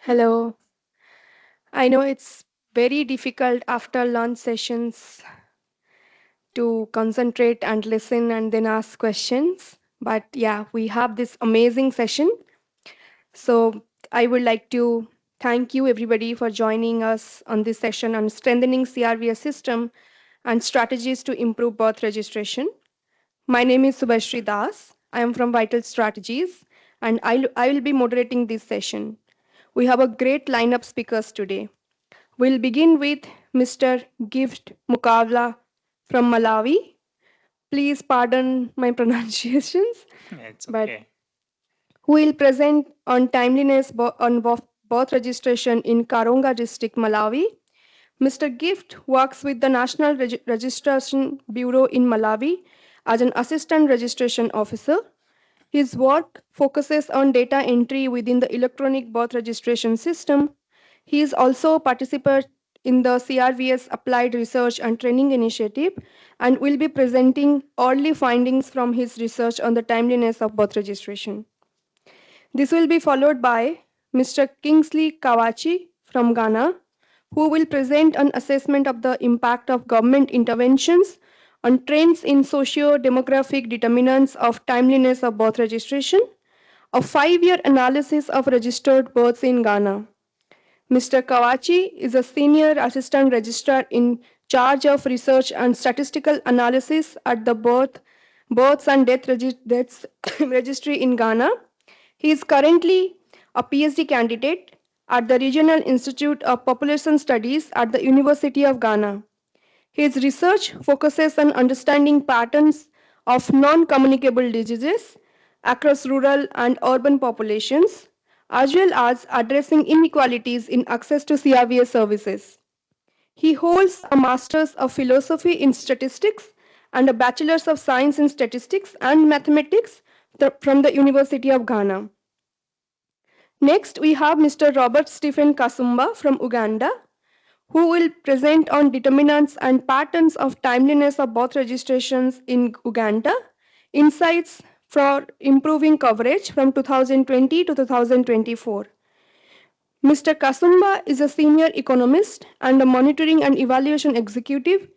Hello. I know it's very difficult after lunch sessions to concentrate and listen and then ask questions. But yeah, we have this amazing session. So I would like to thank you everybody for joining us on this session on strengthening CRVS system and strategies to improve birth registration. My name is Subhashri Das. I am from Vital Strategies and I will be moderating this session. We have a great lineup speakers today. We'll begin with Mr. Gift Mukavla from Malawi. Please pardon my pronunciations, It's but okay. who will present on timeliness on birth registration in Karonga district, Malawi. Mr. Gift works with the National Registration Bureau in Malawi as an assistant registration officer. His work focuses on data entry within the electronic birth registration system. He is also a participant in the CRVS Applied Research and Training Initiative and will be presenting early findings from his research on the timeliness of birth registration. This will be followed by Mr. Kingsley Kawachi from Ghana, who will present an assessment of the impact of government interventions on trends in socio-demographic determinants of timeliness of birth registration, a 5-year analysis of registered births in Ghana. Mr. Kawachi is a senior assistant registrar in charge of research and statistical analysis at the births and deaths registry in Ghana. He is currently a PhD candidate at the Regional Institute of Population Studies at the University of Ghana. His research focuses on understanding patterns of non-communicable diseases across rural and urban populations, as well as addressing inequalities in access to CRVS services. He holds a Master's of Philosophy in Statistics and a Bachelor's of Science in Statistics and Mathematics from the University of Ghana. Next, we have Mr. Robert Stephen Kasumba from Uganda, who will present on determinants and patterns of timeliness of birth registrations in Uganda, insights for improving coverage from 2020 to 2024. Mr. Kasumba is a senior economist and a monitoring and evaluation executive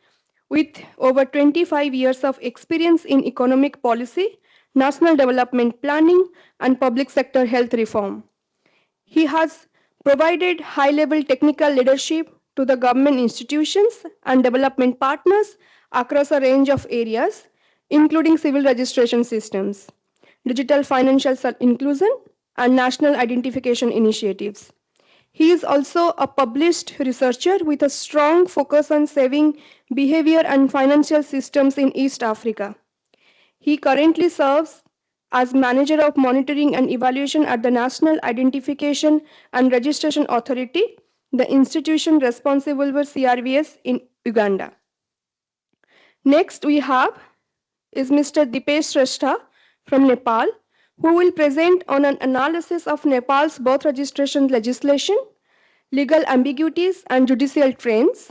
with over 25 years of experience in economic policy, national development planning, and public sector health reform. He has provided high level technical leadership to the government institutions and development partners across a range of areas, including civil registration systems, digital financial inclusion, and national identification initiatives. He is also a published researcher with a strong focus on saving behavior and financial systems in East Africa. He currently serves as Manager of Monitoring and Evaluation at the National Identification and Registration Authority, the institution responsible for CRVS in Uganda. Next, we have is Mr. Dipesh Shrestha from Nepal, who will present on an analysis of Nepal's birth registration legislation, legal ambiguities, and judicial trends.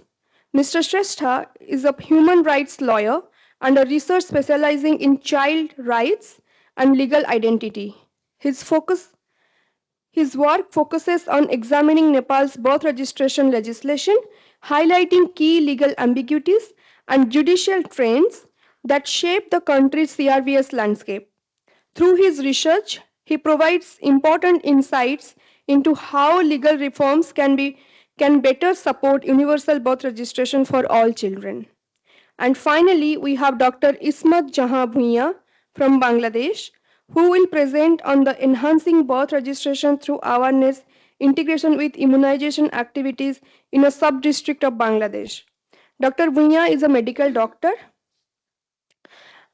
Mr. Shrestha is a human rights lawyer and a research specializing in child rights and legal identity. His focus his work focuses on examining Nepal's birth registration legislation, highlighting key legal ambiguities and judicial trends that shape the country's CRVS landscape. Through his research, he provides important insights into how legal reforms can better support universal birth registration for all children. And finally, we have Dr. Ismat Jahan Bhuiya from Bangladesh, who will present on the enhancing birth registration through awareness, integration with immunization activities in a sub-district of Bangladesh. Dr. Bhuiya is a medical doctor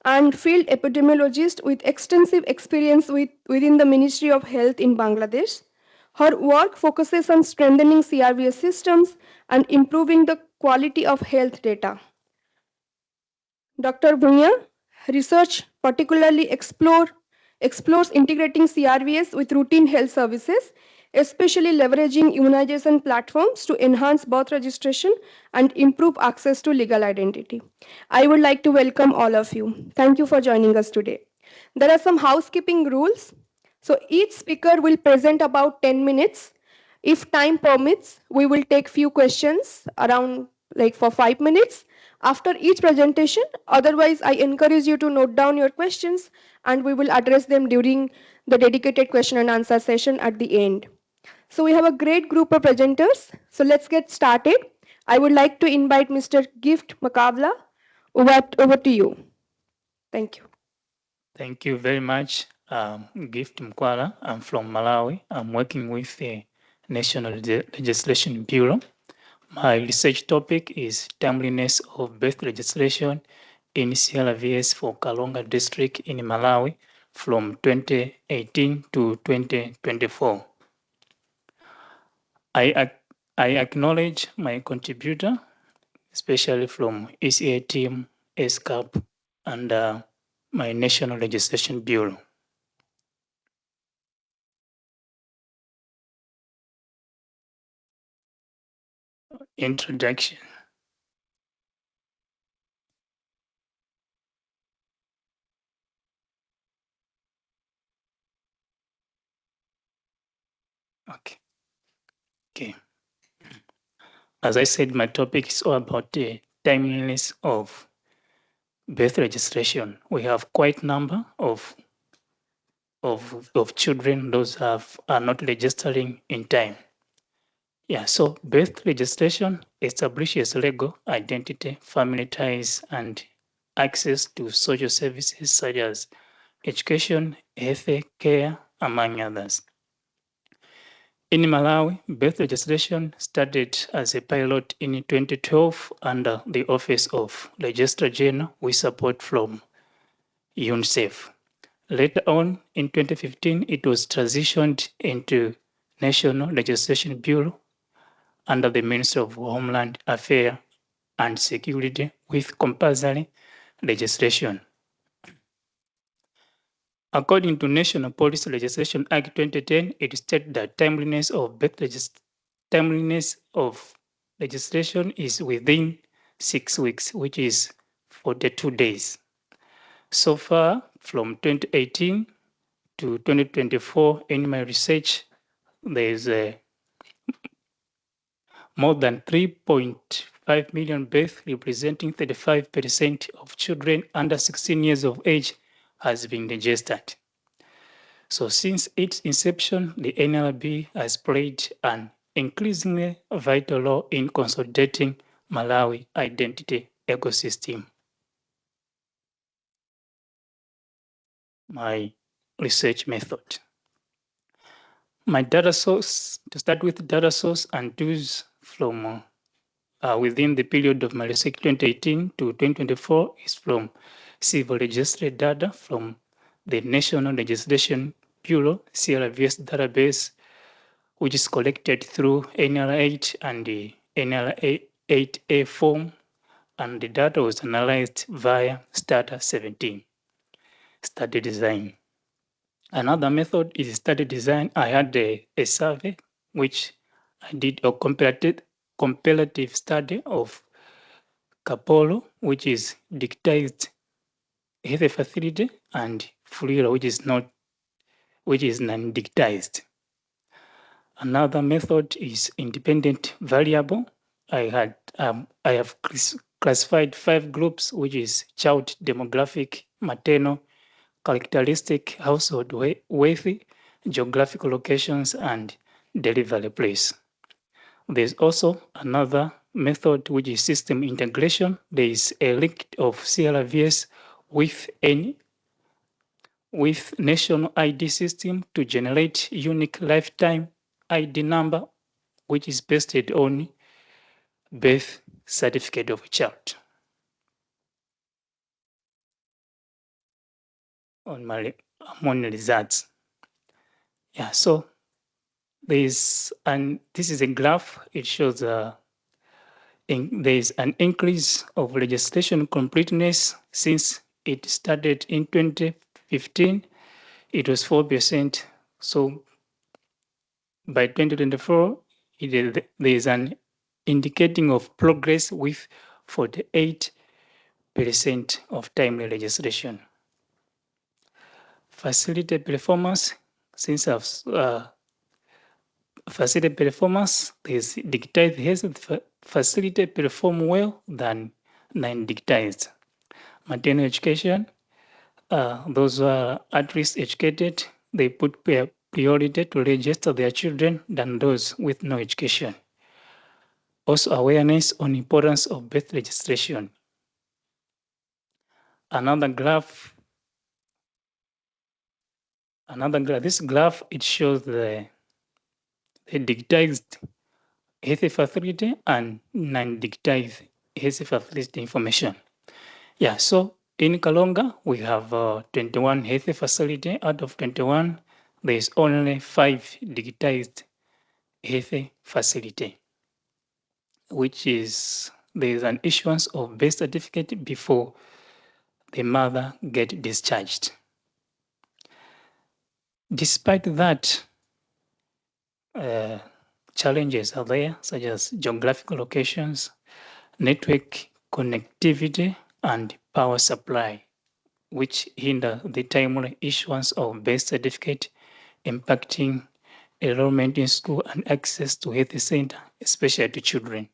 and field epidemiologist with extensive experience within the Ministry of Health in Bangladesh. Her work focuses on strengthening CRVS systems and improving the quality of health data. Dr. Bhuiya research particularly explores integrating CRVS with routine health services, especially leveraging immunization platforms to enhance birth registration and improve access to legal identity. I would like to welcome all of you. Thank you for joining us today. There are some housekeeping rules. So each speaker will present about 10 minutes. If time permits, we will take few questions around like for 5 minutes after each presentation. Otherwise, I encourage you to note down your questions and we will address them during the dedicated question and answer session at the end. So we have a great group of presenters. So let's get started. I would like to invite Mr. Gift Makavla. Over to you. Thank you. Thank you very much, Gift Mkwala. I'm from Malawi. I'm working with the National Legislation Bureau. My research topic is timeliness of birth registration in CRVS for Kalonga district in Malawi from 2018 to 2024. I, I acknowledge my contributor, especially from ECA team, SCAP, and my National Legislation Bureau. Introduction. Okay. Okay. As I said, my topic is all about the timeliness of birth registration. We have quite number of children those are not registering in time. Yeah, so birth registration establishes legal identity, family ties, and access to social services such as education, health care, among others. In Malawi, birth registration started as a pilot in 2012 under the Office of Registrar General with support from UNICEF. Later on, in 2015, it was transitioned into National Legislation Bureau under the Ministry of Homeland Affairs and Security with compulsory registration. According to National Police Legislation Act 2010, it states that timeliness of registration is within 6 weeks, which is 42 days. So far, from 2018 to 2024, in my research, there is more than 3.5 million births, representing 35% of children under 16 years of age, has been registered. So since its inception, the NLB has played an increasingly vital role in consolidating Malawi identity ecosystem. My research method. My data source, to start with, data source and tools from within the period of my research 2018 to 2024 is from civil registry data from the National Legislation Bureau CRVS database, which is collected through NL8 and the NL8A form, and the data was analyzed via Starter 17 study design. Another method is study design. I had a survey which I did a comparative study of Kapolo, which is digitized health facility, and Fulira, which is non-digitized. Another method is independent variable. I have classified 5 groups, which is child demographic, maternal, characteristic, household wealth, geographical locations, and delivery place. There's also another method, which is system integration. There is a link of CRVS with national ID system to generate unique lifetime ID number, which is based on birth certificate of a child. On my results. Yeah, so this is a graph. It shows there's an increase of registration completeness since it started in 2015. It was 4%. So by 2024, there is an indicating of progress with 48% of timely registration. Facility performance, since I've facility performance, there's digitized health facility perform well than non-digitized. Maternal education, those who are at least educated, they put priority to register their children than those with no education. Also, awareness on importance of birth registration. Another graph, this graph, it shows the digitized health facility and non-digitized health facility information. Yeah, so in Kalonga, we have 21 health facility. Out of 21, there is only 5 digitized health facility, which is there is an issuance of birth certificate before the mother get discharged. Despite that, uh, challenges are there, such as geographical locations, network connectivity, and power supply, which hinder the timely issuance of birth certificate, impacting enrollment in school and access to health center, especially to children.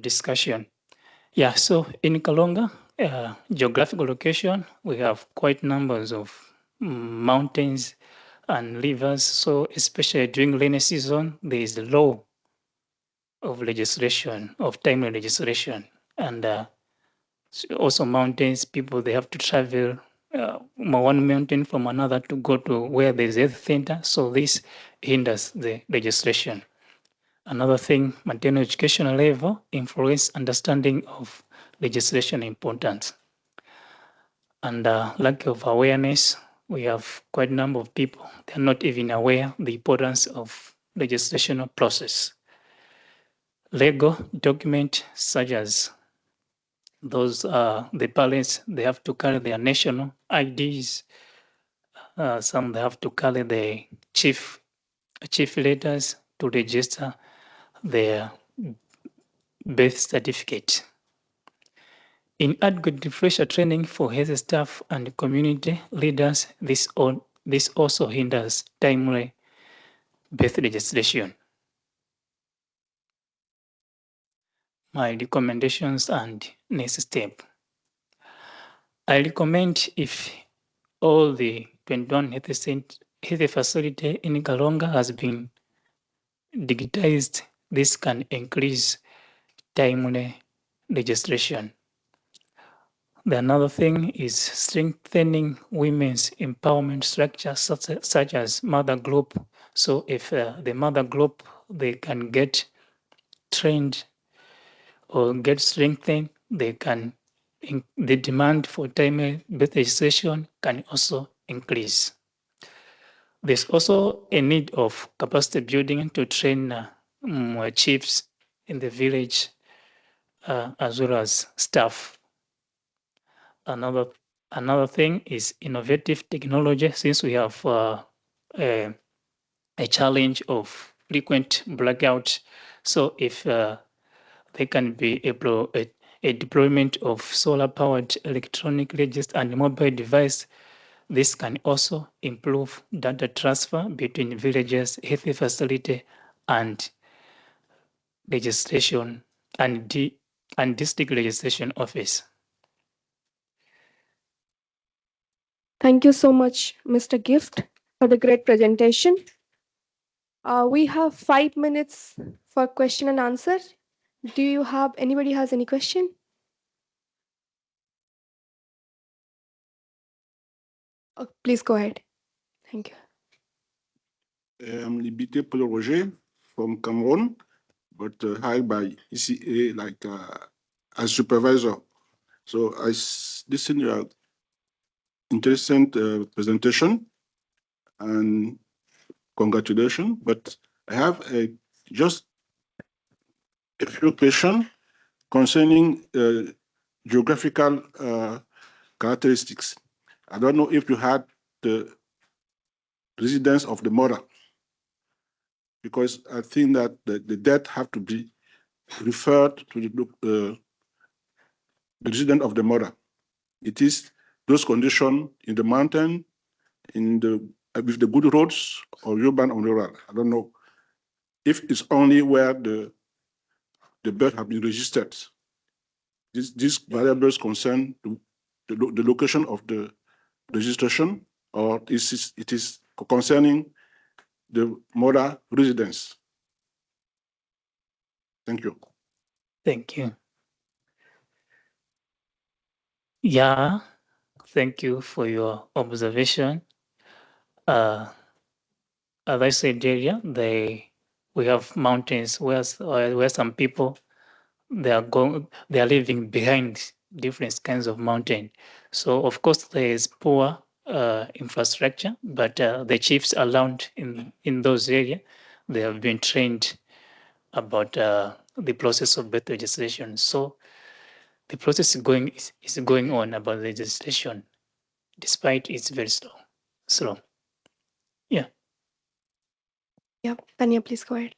Discussion. Yeah, so in Kalonga, geographical location, we have quite numbers of mountains and rivers. So especially during rainy season, there is a law of legislation, of timely legislation. And also mountains, people, they have to travel one mountain from another to go to where there is a health center. So this hinders the legislation. Another thing, maternal educational level influence understanding of legislation importance. And lack of awareness, we have quite a number of people, they're not even aware the importance of legislational process. Legal document such as those the parents, they have to carry their national IDs. Some they have to carry the chief letters to register their birth certificate. Inadequate refresher training for health staff and community leaders, this also hinders timely birth registration. My recommendations and next step. I recommend if all the 21 health facility in Kalonga has been digitized, this can increase timely registration. The another thing is strengthening women's empowerment structures such as mother group. So if the mother group, they can get trained or get strengthened, they can the demand for timely birth registration can also increase. There's also a need of capacity building to train chiefs in the village as well as staff. Another another thing is innovative technology. Since we have a, a challenge of frequent blackout, so if there can be a deployment of solar-powered electronic register and mobile device, this can also improve data transfer between villages, health facility, and registration and district registration office. Thank you so much, Mr. Gift, for the great presentation. We have 5 minutes for question and answer. Do you have anybody has any question? Oh, please go ahead. Thank you. I'm Libité Paul Roger from Cameroon, but hired by ECA as supervisor. So I listened to your interesting presentation and congratulations. But I have just a few questions concerning geographical characteristics. I don't know if you had the residence of the mother, because I think that the death have to be referred to the resident of the mother. It is those conditions in the mountain, in the with the good roads or urban or rural. I don't know if it's only where the birth have been registered. These variables concern the location of the registration, or it is concerning the mother residence. Thank you. Thank you. Yeah, thank you for your observation. As I said earlier, we have mountains where some people they are living behind different kinds of mountain. So of course there is poor infrastructure, but the chiefs around in those areas, they have been trained about the process of birth registration. So the process is going on about registration, despite it's very slow. Slow. Yeah. Yeah, Tanya, please go ahead.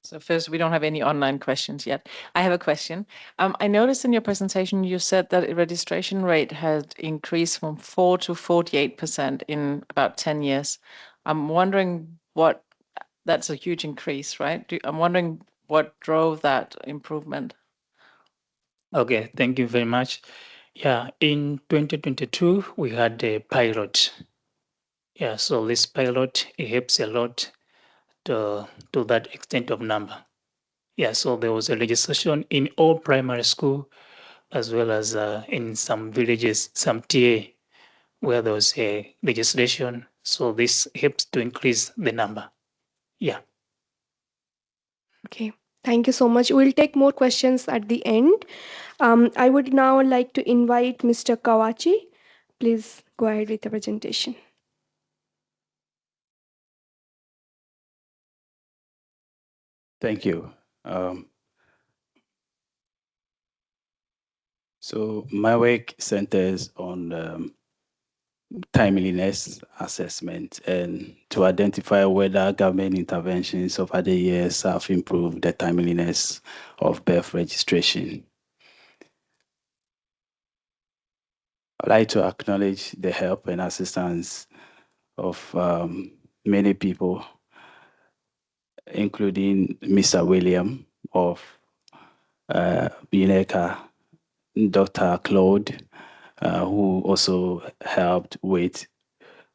So first, we don't have any online questions yet. I have a question. I noticed in your presentation, you said that the registration rate had increased from 4 to 48% in about 10 years. I'm wondering that's a huge increase, right? I'm wondering what drove that improvement. Okay, thank you very much. Yeah, in 2022, we had a pilot. Yeah, so this pilot, it helps a lot to that extent of number. Yeah, so there was a legislation in all primary school as well as in some villages, some TA, where there was a legislation. So this helps to increase the number. Yeah. Okay, thank you so much. We'll take more questions at the end. I would now like to invite Mr. Kawachi. Please go ahead with the presentation. Thank you. So my work centers on timeliness assessment and to identify whether government interventions over the years have improved the timeliness of birth registration. I'd like to acknowledge the help and assistance of many people, including Mr. William of UNECA, Dr. Claude, who also helped with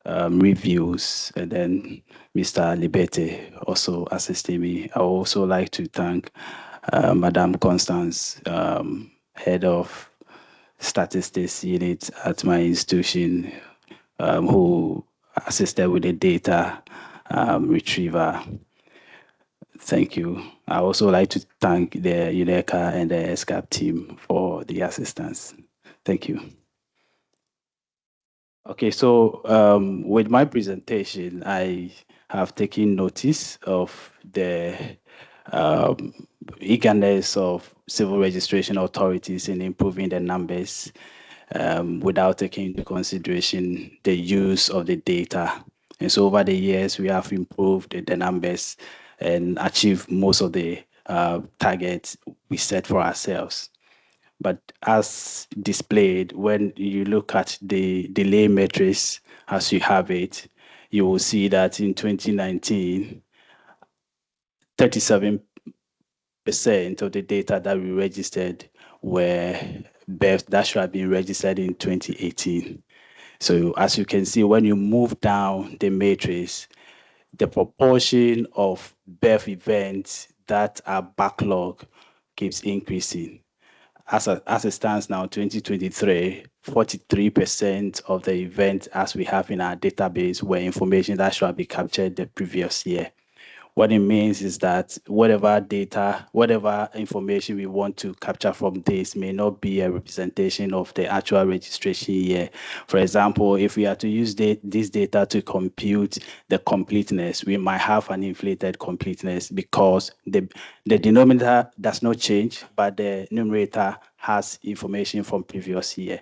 reviews, and then Mr. Libete also assisted me. I would also like to thank Madame Constance, head of statistics unit at my institution, who assisted with the data retriever. Thank you. I also like to thank the UNECA and the ESCAP team for the assistance. Thank you. Okay, so with my presentation, I have taken notice of the eagerness of civil registration authorities in improving the numbers without taking into consideration the use of the data. And so over the years, we have improved the numbers and achieved most of the targets we set for ourselves. But as displayed, when you look at the delay matrix as you have it, you will see that in 2019, 37% of the data that we registered were births that should have been registered in 2018. So as you can see, when you move down the matrix, the proportion of birth events that are backlog keeps increasing. As it stands now, 2023, 43% of the events as we have in our database were information that should have been captured the previous year. What it means is that whatever data, whatever information we want to capture from this may not be a representation of the actual registration year. For example, if we are to use this data to compute the completeness, we might have an inflated completeness because the denominator does not change, but the numerator has information from previous year.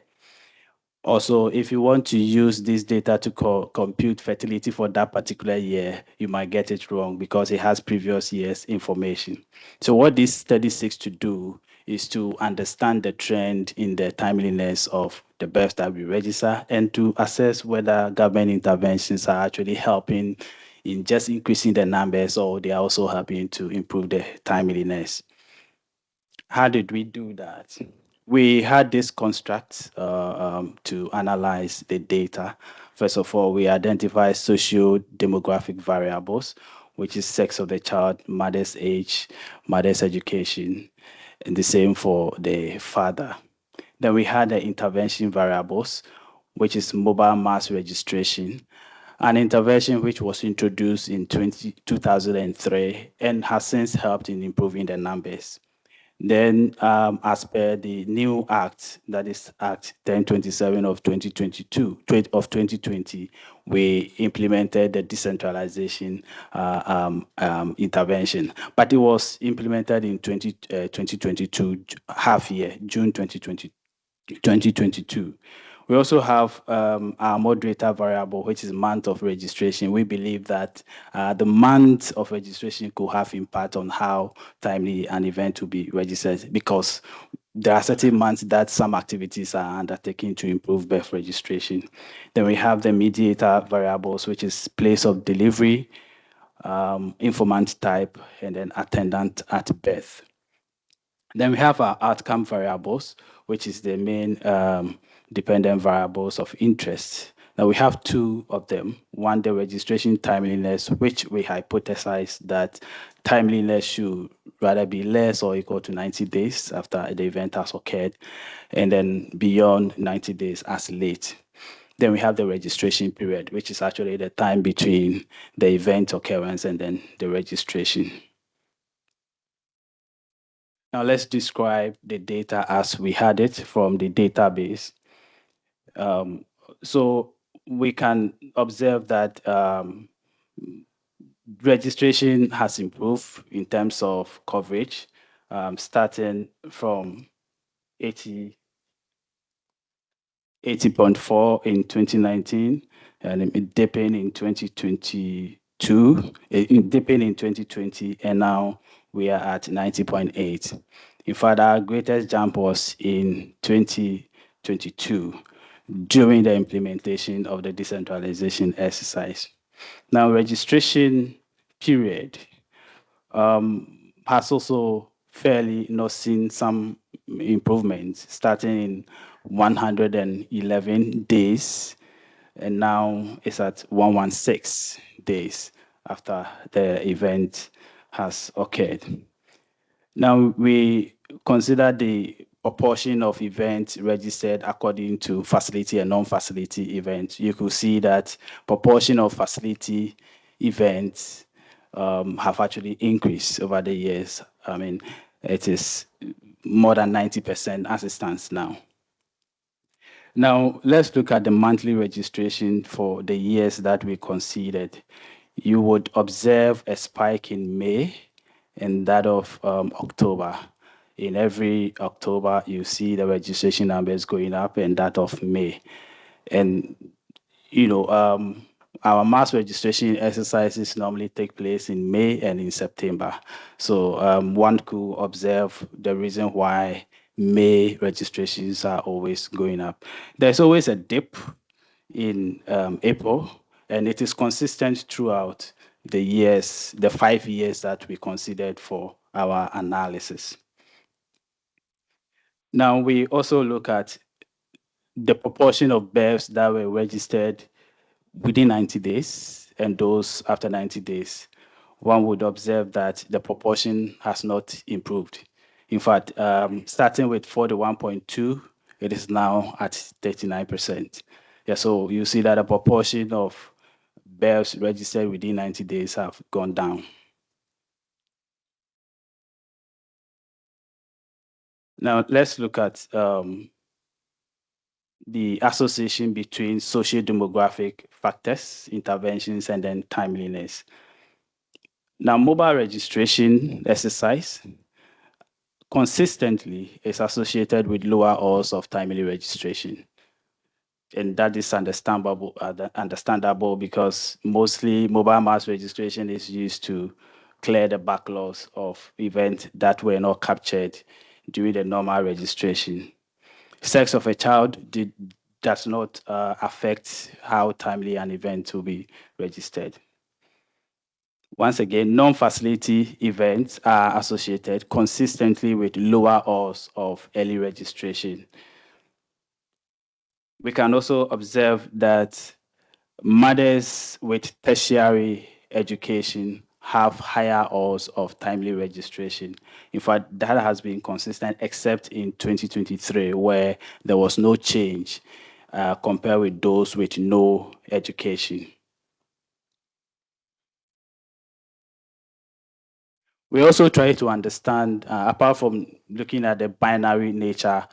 Also, if you want to use this data to compute fertility for that particular year, you might get it wrong because it has previous year's information. So what this study seeks to do is to understand the trend in the timeliness of the births that we register and to assess whether government interventions are actually helping in just increasing the numbers or they are also helping to improve the timeliness. How did we do that? We had this construct to analyze the data. First of all, we identify socio-demographic variables, which is sex of the child, mother's age, mother's education, and the same for the father. Then we had the intervention variables, which is mobile mass registration, an intervention which was introduced in 2003 and has since helped in improving the numbers. Then, as per the new act, that is Act 1027 of 2020, we implemented the decentralization intervention, but it was implemented in 2022 half year, June 2022. We also have our moderator variable, which is month of registration. We believe that the month of registration could have impact on how timely an event will be registered because there are certain months that some activities are undertaken to improve birth registration. Then we have the mediator variables, which is place of delivery, informant type, and then attendant at birth. Then we have our outcome variables, which is the main dependent variables of interest. Now we have two of them. One, the registration timeliness, which we hypothesize that timeliness should rather be less or equal to 90 days after the event has occurred, and then beyond 90 days as late. Then we have the registration period, which is actually the time between the event occurrence and then the registration. Now let's describe the data as we had it from the database. So we can observe that registration has improved in terms of coverage, starting from 80.4 in 2019 and dipping in 2022, dipping in 2020, and now we are at 90.8. In fact, our greatest jump was in 2022 during the implementation of the decentralization exercise. Now, registration period has also fairly seen some improvements, starting in 111 days, and now it's at 116 days after the event has occurred. Now, we consider the proportion of events registered according to facility and non-facility events. You could see that proportion of facility events have actually increased over the years. I mean, it is more than 90% as it stands now. Now, let's look at the monthly registration for the years that we considered. You would observe a spike in May and that of October. In every October, you see the registration numbers going up and that of May. And, our mass registration exercises normally take place in May and in September. So one could observe the reason why May registrations are always going up. There's always a dip in April, and it is consistent throughout the years, the 5 years that we considered for our analysis. Now, we also look at the proportion of births that were registered within 90 days and those after 90 days. One would observe that the proportion has not improved. In fact, starting with 41.2, it is now at 39%. Yeah, so you see that the proportion of births registered within 90 days have gone down. Now, let's look at the association between socio-demographic factors, interventions, and then timeliness. Now, mobile registration exercise consistently is associated with lower odds of timely registration. And that is understandable because mostly mobile mass registration is used to clear the backlogs of events that were not captured during the normal registration. Sex of a child does not affect how timely an event will be registered. Once again, non-facility events are associated consistently with lower odds of early registration. We can also observe that mothers with tertiary education have higher odds of timely registration. In fact, that has been consistent except in 2023, where there was no change compared with those with no education. We also try to understand, apart from looking at the binary nature,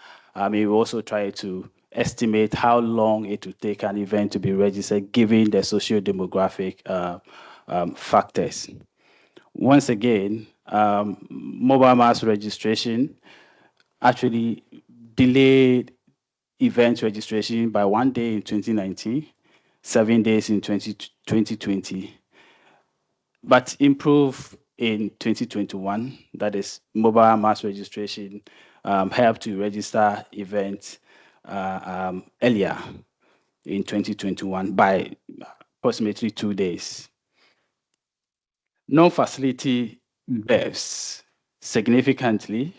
we also try to estimate how long it will take an event to be registered given the socio-demographic factors. Once again, mobile mass registration actually delayed event registration by 1 day in 2019, 7 days in 2020, but improved in 2021. That is, mobile mass registration helped to register events earlier in 2021 by approximately 2 days. Non-facility births significantly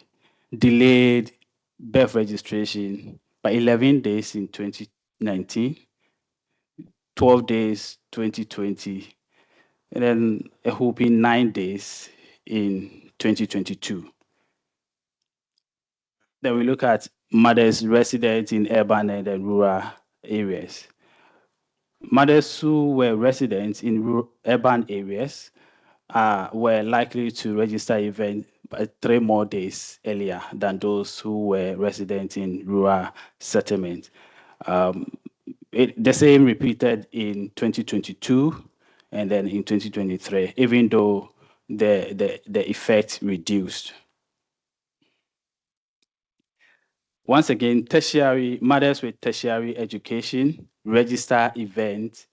delayed birth registration by 11 days in 2019, 12 days 2020, and then a whopping 9 days in 2022. Then we look at mothers resident in urban and rural areas. Mothers who were residents in urban areas were likely to register event by 3 more days earlier than those who were resident in rural settlements. The same repeated in 2022 and then in 2023, even though the effect reduced. Once again, mothers with tertiary education register events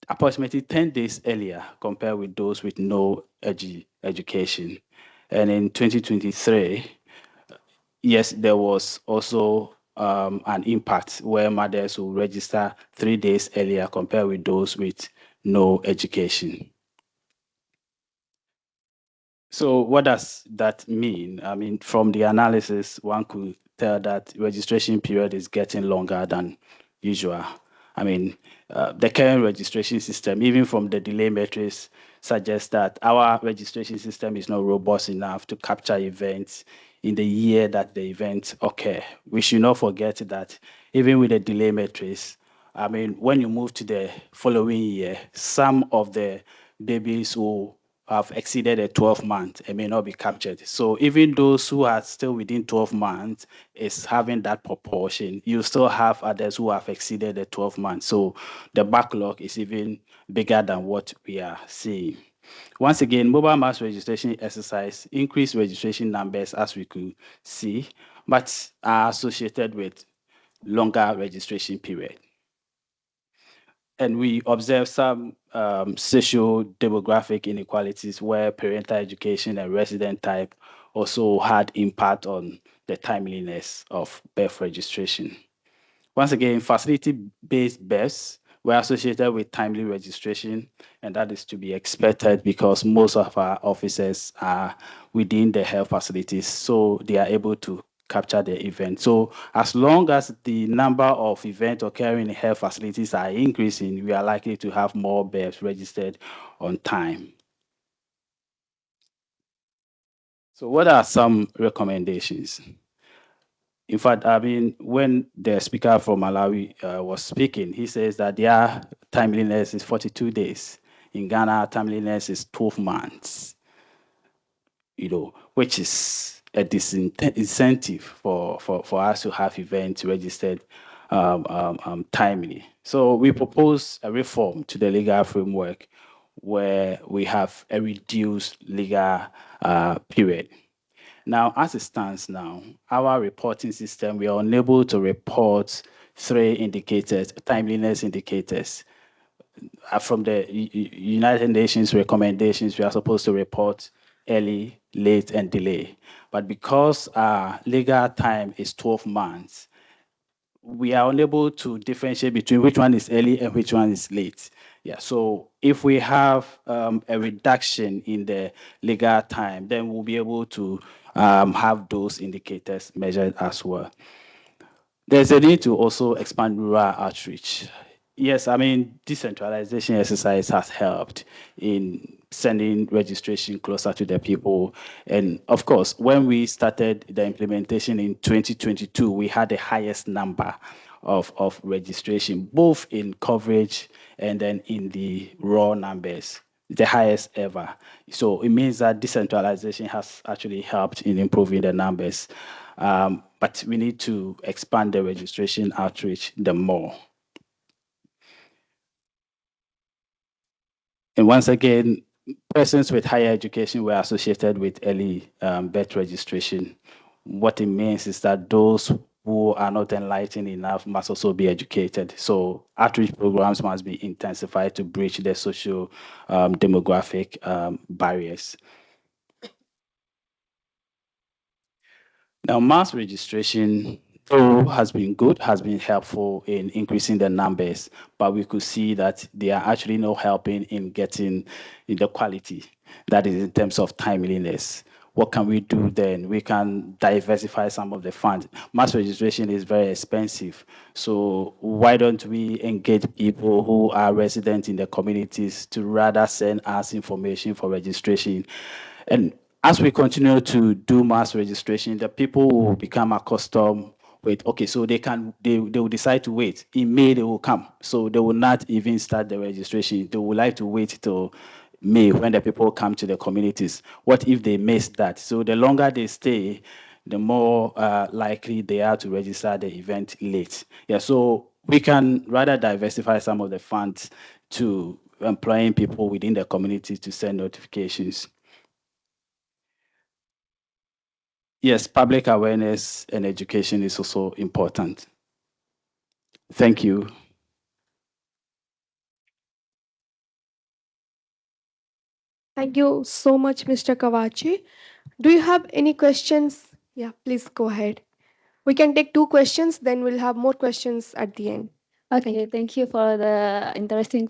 approximately 10 days earlier compared with those with no education. And in 2023, yes, there was also an impact where mothers will register 3 days earlier compared with those with no education. So what does that mean? I mean, from the analysis, one could tell that registration period is getting longer than usual. I mean, the current registration system, even from the delay matrix, suggests that our registration system is not robust enough to capture events in the year that the events occur. We should not forget that even with the delay matrix, I mean, when you move to the following year, some of the babies will have exceeded a 12 month and may not be captured. So even those who are still within 12 months is having that proportion. You still have others who have exceeded the 12 months. So the backlog is even bigger than what we are seeing. Once again, mobile mass registration exercise increased registration numbers as we could see, but are associated with longer registration period. And we observe some social demographic inequalities where parental education and resident type also had impact on the timeliness of birth registration. Once again, facility-based births were associated with timely registration, and that is to be expected because most of our officers are within the health facilities, so they are able to capture the event. So as long as the number of events occurring in health facilities are increasing, we are likely to have more births registered on time. So what are some recommendations? In fact, I mean, when the speaker from Malawi was speaking, he says that their timeliness is 42 days. In Ghana, timeliness is 12 months, which is a disincentive for us to have events registered timely. So we propose a reform to the legal framework where we have a reduced legal period. Now, as it stands now, our reporting system, we are unable to report 3 indicators, timeliness indicators. From the United Nations recommendations, we are supposed to report early, late, and delay. But because our legal time is 12 months, we are unable to differentiate between which one is early and which one is late. Yeah, so if we have a reduction in the legal time, then we'll be able to have those indicators measured as well. There's a need to also expand rural outreach. Yes, I mean, decentralization exercise has helped in sending registration closer to the people. And of course, when we started the implementation in 2022, we had the highest number of registration, both in coverage and then in the raw numbers, the highest ever. So it means that decentralization has actually helped in improving the numbers. But we need to expand the registration outreach the more. And once again, persons with higher education were associated with early birth registration. What it means is that those who are not enlightened enough must also be educated. So outreach programs must be intensified to bridge the social demographic barriers. Now, mass registration, though has been good, has been helpful in increasing the numbers, but we could see that they are actually not helping in getting the quality, that is in terms of timeliness. What can we do then? We can diversify some of the funds. Mass registration is very expensive. So why don't we engage people who are resident in the communities to rather send us information for registration? And as we continue to do mass registration, the people will become accustomed with, okay, so they will decide to wait. In May, they will come. So they will not even start the registration. They would like to wait till May when the people come to the communities. What if they miss that? So the longer they stay, the more likely they are to register the event late. Yeah, so we can rather diversify some of the funds to employing people within the community to send notifications. Yes, public awareness and education is also important. Thank you. Thank you so much, Mr. Kawachi. Do you have any questions? Yeah, please go ahead. We can take 2 questions, then we'll have more questions at the end. Okay, thank you for the interesting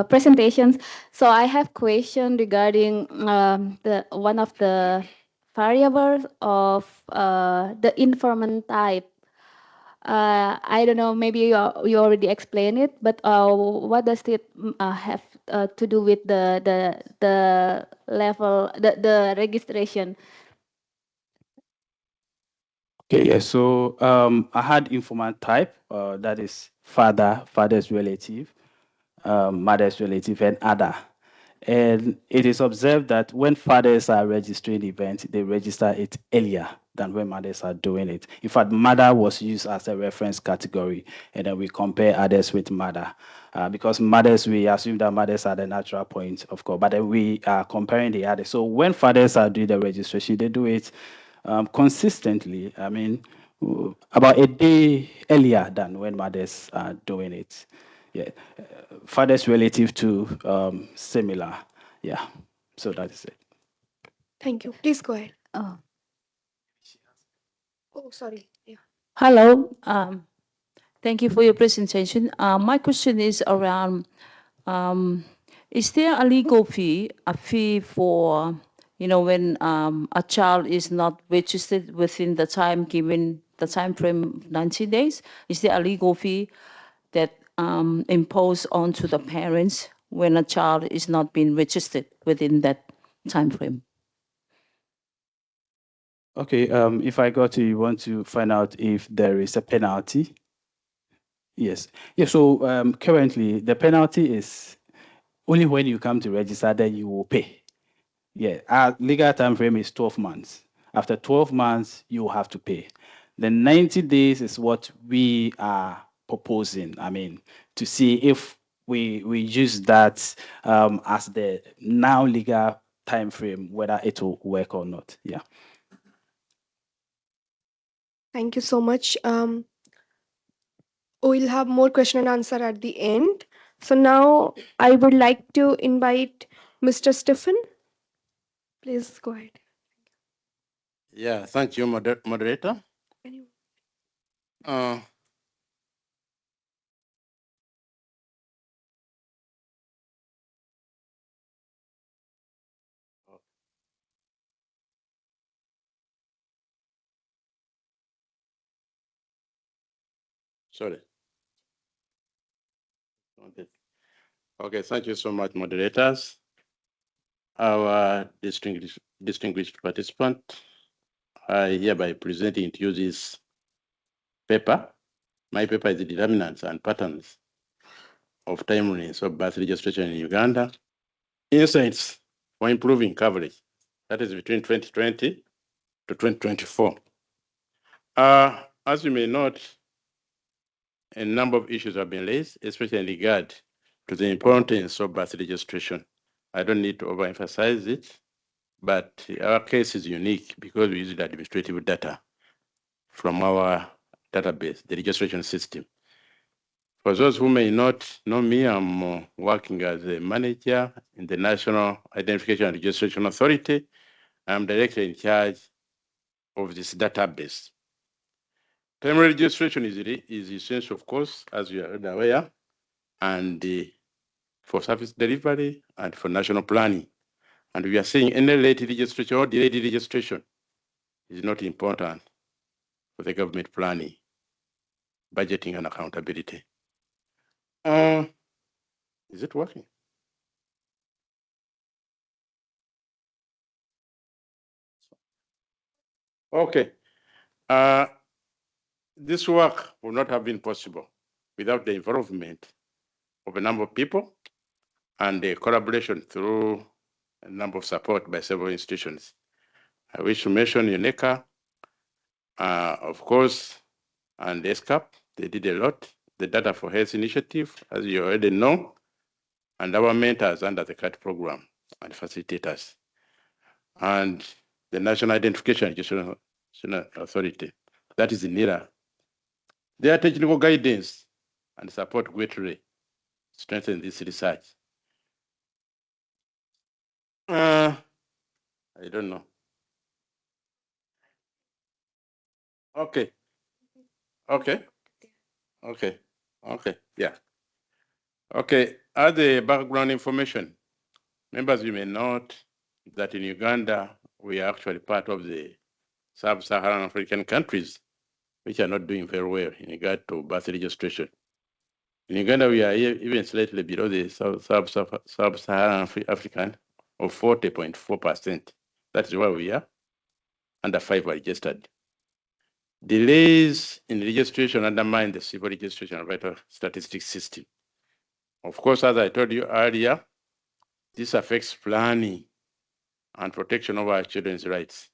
presentations. So I have question regarding the one of the variables of the informant type. I don't know, maybe you already explained it, but what does it have to do with the level, the registration? Okay, yeah, so I had informant type, that is father, father's relative, mother's relative, and other. And it is observed that when fathers are registering events, they register it earlier than when mothers are doing it. In fact, mother was used as a reference category, and then we compare others with mother. Because mothers, we assume that mothers are the natural point, of course, but then we are comparing the others. So when fathers are doing the registration, they do it consistently. I mean, about a day earlier than when mothers are doing it. Yeah, fathers relative to similar. Yeah, so that is it. Thank you. Please go ahead. Oh. Oh, sorry. Yeah. Hello. Thank you for your presentation. My question is around, is there a legal fee, a fee for, when a child is not registered within the time given, the time frame of 90 days? Is there a legal fee that imposed onto the parents when a child is not being registered within that time frame? Okay, if I got you want to find out if there is a penalty? Yes. Yeah, so currently the penalty is only when you come to register, then you will pay. Yeah, our legal time frame is 12 months. After 12 months, you have to pay. The 90 days is what we are proposing. I mean, to see if we use that as the now legal time frame, whether it will work or not. Yeah. Thank you so much. We'll have more question and answer at the end. So now I would like to invite Mr. Stephen. Please go ahead. Yeah, thank you, moderator. Can you? Sorry. Okay, thank you so much, moderators. Our distinguished participant, I hereby presenting to you this paper. My paper is the determinants and patterns of timeliness of birth registration in Uganda. Insights for improving coverage. That is between 2020 to 2024. As you may note, a number of issues have been raised, especially in regard to the importance of birth registration. I don't need to overemphasize it, but our case is unique because we use the administrative data from our database, the registration system. For those who may not know me, I'm working as a manager in the National Identification and Registration Authority. I'm directly in charge of this database. Primary registration is essential, of course, as you are aware, and for service delivery and for national planning. And we are saying any late registration or delayed registration is not important for the government planning, budgeting, and accountability. Is it working? Okay. This work would not have been possible without the involvement of a number of people and the collaboration through a number of support by several institutions. I wish to mention UNECA, of course, and ESCAP. They did a lot. The Data for Health Initiative, as you already know, and our mentors under the CAT program and facilitators, and the National Identification and Registration Authority, that is NIRA. Their technical guidance and support greatly strengthen this research. I don't know. Okay. Yeah. Okay, as the background information, members, you may note that in Uganda, we are actually part of the sub-Saharan African countries, which are not doing very well in regard to birth registration. In Uganda, we are even slightly below the sub-Saharan African of 40.4%. That is where we are, under 5 are registered. Delays in registration undermine the civil registration and vital statistics system. Of course, as I told you earlier, this affects planning and protection of our children's rights.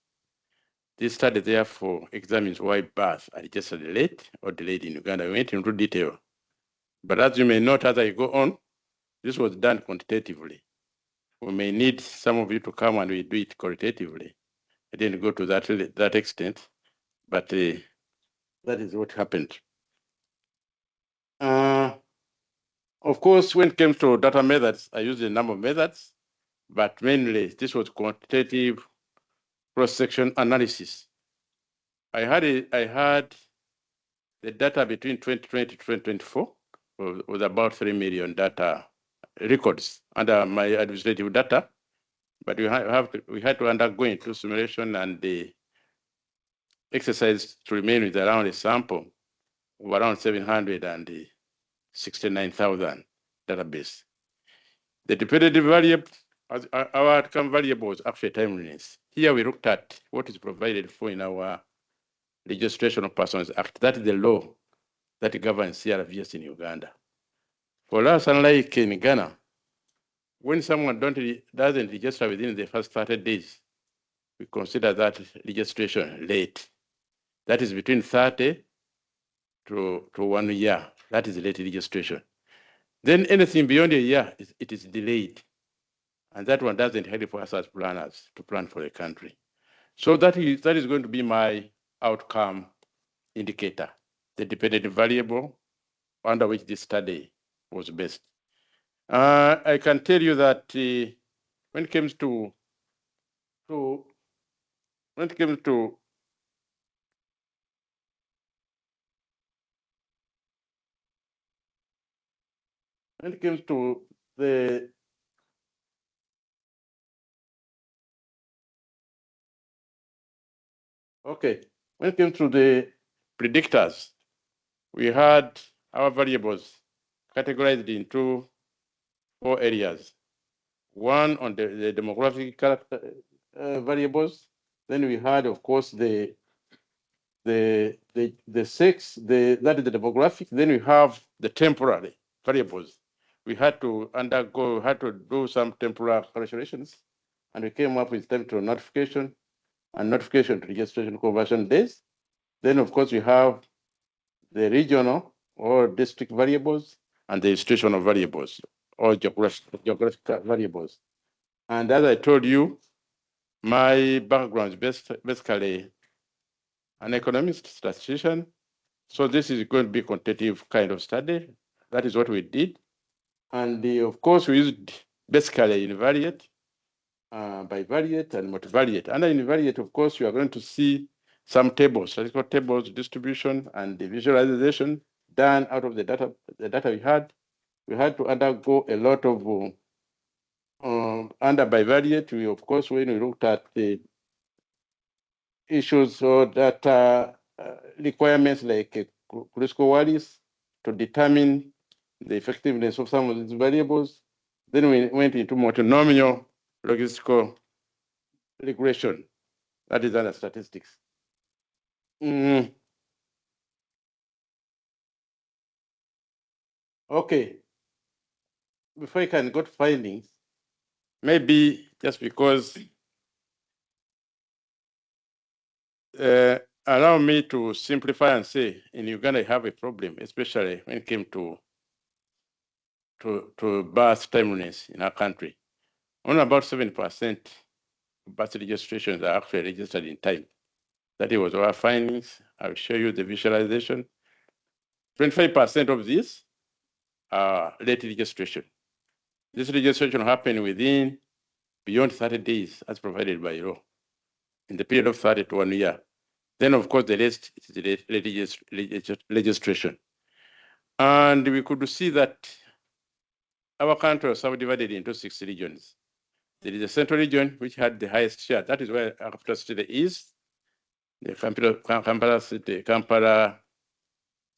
This study, therefore, examines why births are registered late or delayed in Uganda. We went into detail. But as you may note, as I go on, this was done quantitatively. We may need some of you to come and we do it qualitatively. I didn't go to that extent, but that is what happened. Of course, when it came to data methods, I used a number of methods, but mainly this was quantitative cross-section analysis. I had the data between 2020 to 2024 was about 3 million data records under my administrative data, but we had to undergo into simulation and the exercise to remain with around a sample of around 769,000 database. The dependent variable, our outcome variable was actually timeliness. Here we looked at what is provided for in our Registration of Persons Act. That is the law that governs CRVS in Uganda. For us, unlike in Ghana, when someone doesn't register within the first 30 days, we consider that registration late. That is between 30 to 1 year. That is late registration. Then anything beyond a year, it is delayed. And that one doesn't help us as planners to plan for the country. So that is going to be my outcome indicator, the dependent variable under which this study was based. I can tell you that when it comes to to when it came to the when it came to the predictors, we had our variables categorized into 4 areas. One on the demographic character, variables. Then we had, of course, the sex, that is the demographic. Then we have the temporary variables. We had to do some temporal calculations, and we came up with temporal notification and notification to registration conversion days. Then, of course, we have the regional or district variables and the situational variables or geographical variables. And as I told you, my background is basically an economist, statistician. So this is going to be a quantitative kind of study. That is what we did. And of course, we used basically univariate, bivariate, and multivariate. Under univariate, of course, you are going to see some tables, statistical tables, distribution, and the visualization done out of the data we had. We had to undergo a lot of, under bivariate, of course, when we looked at the issues or data requirements like critical values to determine the effectiveness of some of these variables. Then we went into multinomial logistical regression, that is under statistics. Okay, before I can go to findings, maybe just because allow me to simplify and say in Uganda, you have a problem, especially when it came to birth timeliness in our country. Only about 7% of birth registrations are actually registered in time. That was our findings. I'll show you the visualization. 25% of these are late registration. This registration happened within beyond 30 days as provided by law, in the period of 30 to 1 year. Then, of course, the rest is the registration. And we could see that our country was subdivided into 6 regions. There is a central region which had the highest share. That is where our capital city is, the Kampala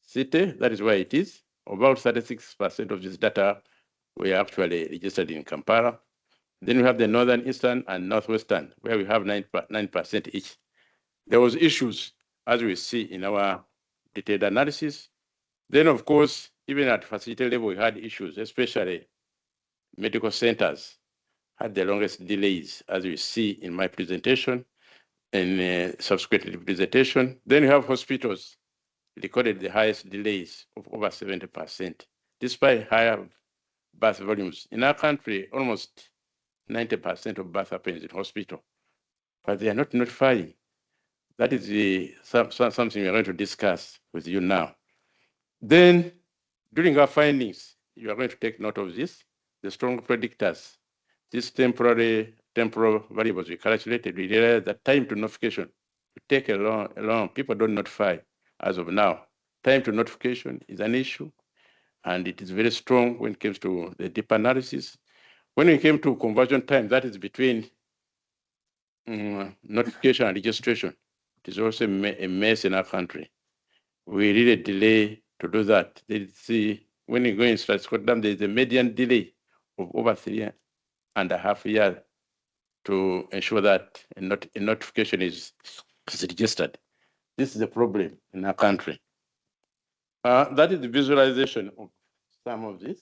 city, that is where it is. About 36% of this data were actually registered in Kampala. Then we have the northern, eastern, and northwestern, where we have 9% each. There was issues, as we see in our detailed analysis. Then, of course, even at facility level, we had issues, especially medical centers had the longest delays, as we see in my presentation and subsequent presentation. Then you have hospitals recorded the highest delays of over 70%, despite higher birth volumes. In our country, almost 90% of birth happens in hospital, but they are not notifying. That is something we're going to discuss with you now. Then, during our findings, you are going to take note of this, the strong predictors. These temporal variables we calculated, we realized that time to notification will take a long, people don't notify as of now. Time to notification is an issue, and it is very strong when it comes to the deep analysis. When it came to conversion time, that is between notification and registration. It is also a mess in our country. We really delay to do that. When you go in Scotland, there is a median delay of over 3.5 years to ensure that a notification is registered. This is a problem in our country. That is the visualization of some of this.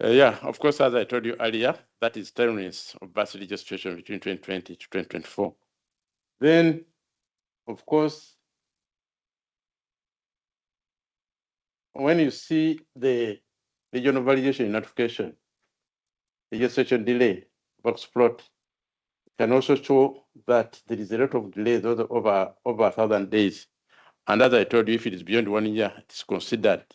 Yeah, of course, as I told you earlier, that is timeliness of birth registration between 2020 to 2024. Then, of course, when you see the regional validation in notification, registration delay, box plot, can also show that there is a lot of delays over 1,000 days. And as I told you, if it is beyond 1 year, it's considered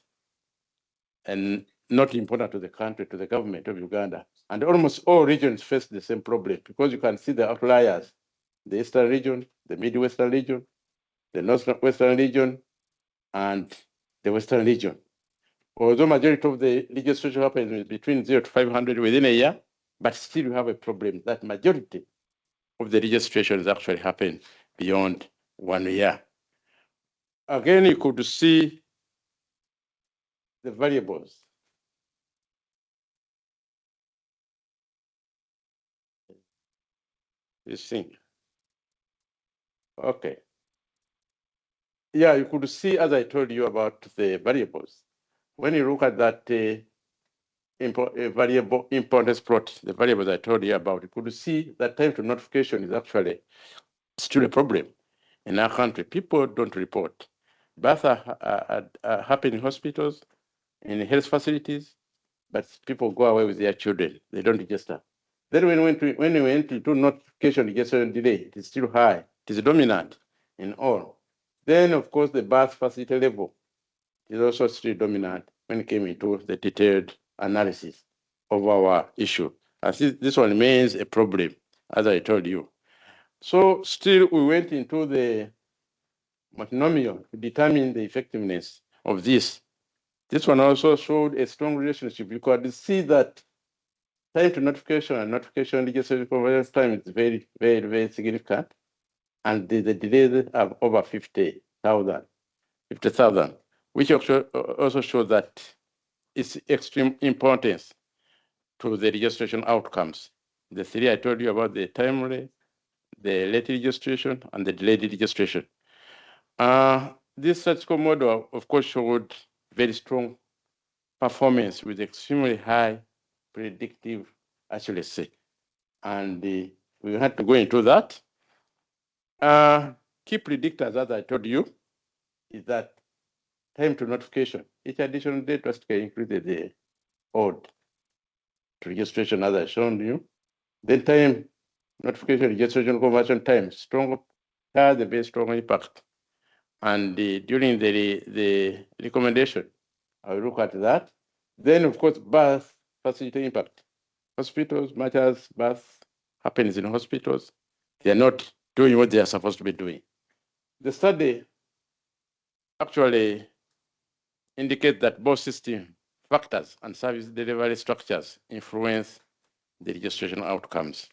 an not important to the country, to the government of Uganda. And almost all regions face the same problem because you can see the outliers, the Eastern region, the Midwestern region, the Northwestern region, and the Western region. Although majority of the legislation happens between 0 to 500 within a year, but still you have a problem that majority of the registrations actually happen beyond 1 year. Again, you could see the variables. You see. Okay. Yeah, you could see, as I told you about the variables. When you look at that variable importance plot, the variables I told you about, you could see that time to notification is actually still a problem in our country. People don't report. Births happen in hospitals, in health facilities, but people go away with their children. They don't register. Then when we went into notification registration delay, it is still high. It is dominant in all. Then, of course, the birth facility level is also still dominant when it came into the detailed analysis of our issue. And this one remains a problem, as I told you. So still, we went into the multinomial to determine the effectiveness of this. This one also showed a strong relationship. You could see that time to notification and notification legislative convergence time is very, very, very significant. And the delays are over 50,000, which also shows that it's extreme importance to the registration outcomes. The three I told you about, the timely, the late registration, and the delayed registration. This statistical model, of course, showed very strong performance with extremely high predictive accuracy. And we had to go into that. Key predictors, as I told you, is that time to notification. Each additional date drastically increases the odd to registration, as I shown you. Then time notification registration conversion time strong, has a very strong impact. And during the recommendation, I'll look at that. Then, of course, birth facility impact. Hospitals, much as birth happens in hospitals, they are not doing what they are supposed to be doing. The study actually indicates that both system factors and service delivery structures influence the registration outcomes.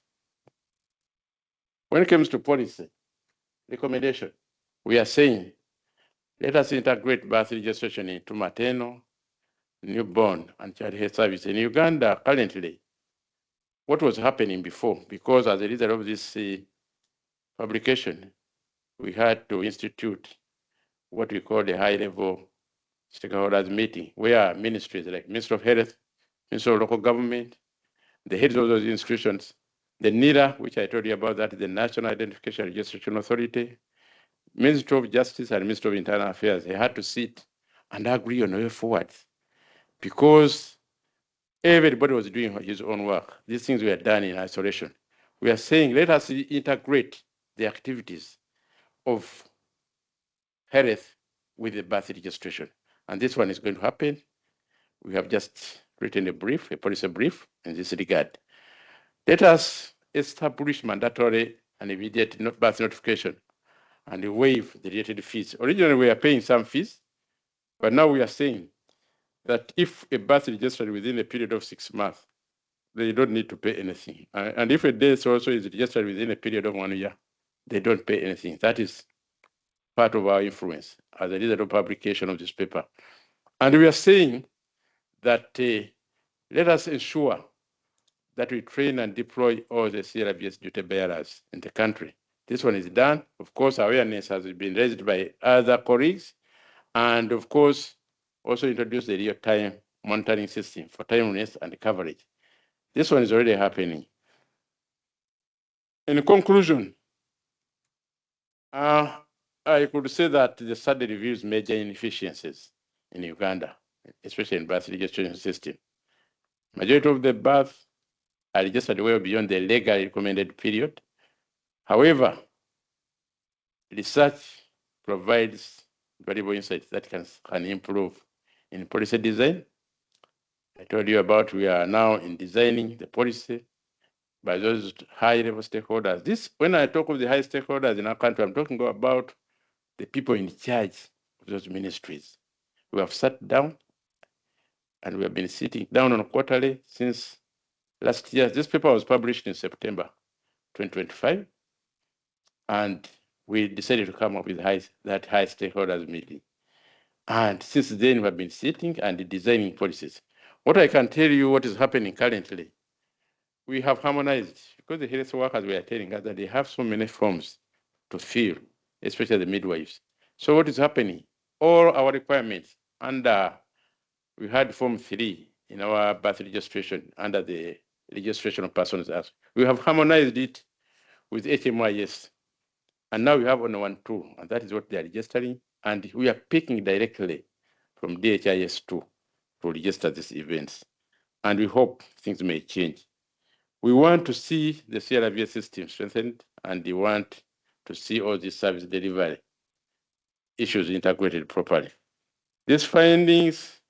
When it comes to policy recommendation, we are saying, let us integrate birth registration into maternal, newborn, and child health service. In Uganda, currently, what was happening before, because as a result of this publication, we had to institute what we call the high-level stakeholders meeting, where ministries like Ministry of Health, Ministry of Local Government, the heads of those institutions, the NIRA, which I told you about, that is the National Identification Registration Authority, Ministry of Justice and Ministry of Internal Affairs, they had to sit and agree on a way forward because everybody was doing his own work. These things were done in isolation. We are saying, let us integrate the activities of health with the birth registration. And this one is going to happen. We have just written a brief, a policy brief in this regard. Let us establish mandatory and immediate birth notification and waive the related fees. Originally, we are paying some fees, but now we are saying that if a birth is registered within a period of 6 months, they don't need to pay anything. And if a death also is registered within a period of 1 year, they don't pay anything. That is part of our influence as a result of publication of this paper. And we are saying that let us ensure that we train and deploy all the CRVS duty bearers in the country. This one is done. Of course, awareness has been raised by other colleagues. And of course, also introduce the real-time monitoring system for timeliness and coverage. This one is already happening. In conclusion, I could say that the study reviews major inefficiencies in Uganda, especially in birth registration system. Majority of the births are registered well beyond the legally recommended period. However, research provides valuable insights that can improve in policy design, I told you about we are now in designing the policy by those high-level stakeholders. When I talk of the high stakeholders in our country, I'm talking about the people in charge of those ministries. We have sat down and we have been sitting down on a quarterly since last year. This paper was published in September 2025, and we decided to come up with that high stakeholders meeting. And since then, we have been sitting and designing policies. What I can tell you, what is happening currently, we have harmonized, because the health workers were telling us that they have so many forms to fill, especially the midwives. So what is happening? All our requirements under, we had Form 3 in our birth registration under the Registration of Persons Act. We have harmonized it with HMIS. And now we have only 1-2, and that is what they are registering. And we are picking directly from DHIS2 to register these events. And we hope things may change. We want to see the CRVS system strengthened, and we want to see all these service delivery issues integrated properly. These findings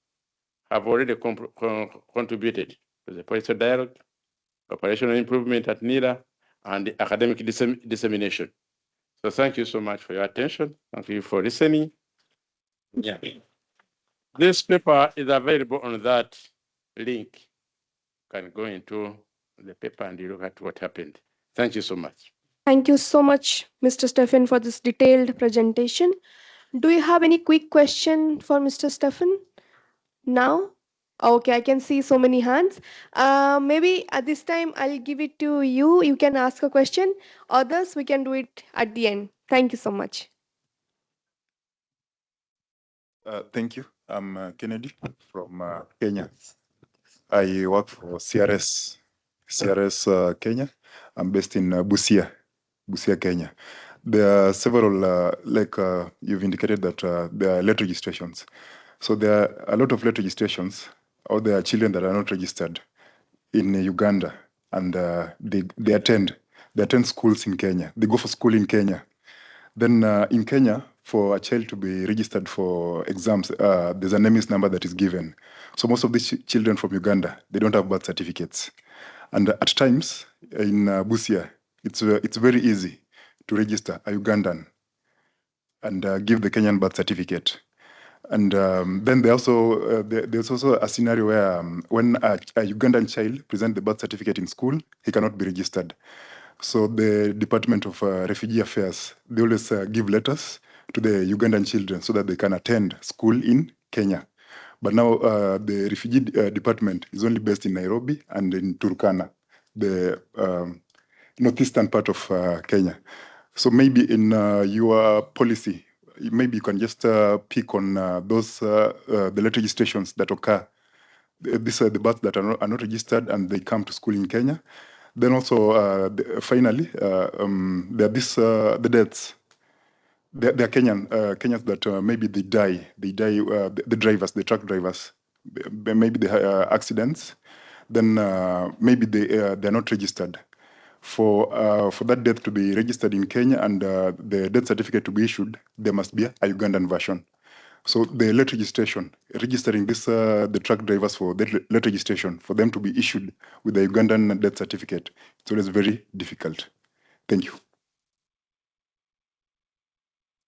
have already contributed to the policy dialogue, operational improvement at NIRA, and the academic dissemination. So thank you so much for your attention. Thank you for listening. Yeah. This paper is available on that link. You can go into the paper and you look at what happened. Thank you so much. Thank you so much, Mr. Stephen, for this detailed presentation. Do you have any quick question for Mr. Stephen now? Okay, I can see so many hands. Maybe at this time, I'll give it to you. You can ask a question. Others, we can do it at the end. Thank you so much. Thank you. I'm Kennedy from Kenya. I work for CRS Kenya. I'm based in Busia, Kenya. There are several, you've indicated that there are late registrations. So there are a lot of late registrations, or there are children that are not registered in Uganda, and they attend schools in Kenya. They go for school in Kenya. Then in Kenya, for a child to be registered for exams, there's a NEMIS number that is given. So most of these children from Uganda, they don't have birth certificates. And at times in Busia, it's very easy to register a Ugandan and give the Kenyan birth certificate. And then there's also a scenario where when a Ugandan child presents the birth certificate in school, he cannot be registered. So the Department of Refugee Affairs, they always give letters to the Ugandan children so that they can attend school in Kenya. But now the refugee department is only based in Nairobi and in Turkana, the northeastern part of Kenya. So maybe in your policy, maybe you can just pick on those the late registrations that occur. These are the births that are not registered and they come to school in Kenya. Then also, finally, there are the deaths. There are Kenyans that maybe they die. The drivers, the truck drivers, maybe they have accidents. Then maybe they're not registered. For that death to be registered in Kenya and the death certificate to be issued, there must be a Ugandan version. So the late registration, registering the truck drivers for the late registration, for them to be issued with the Ugandan death certificate, it's always very difficult. Thank you.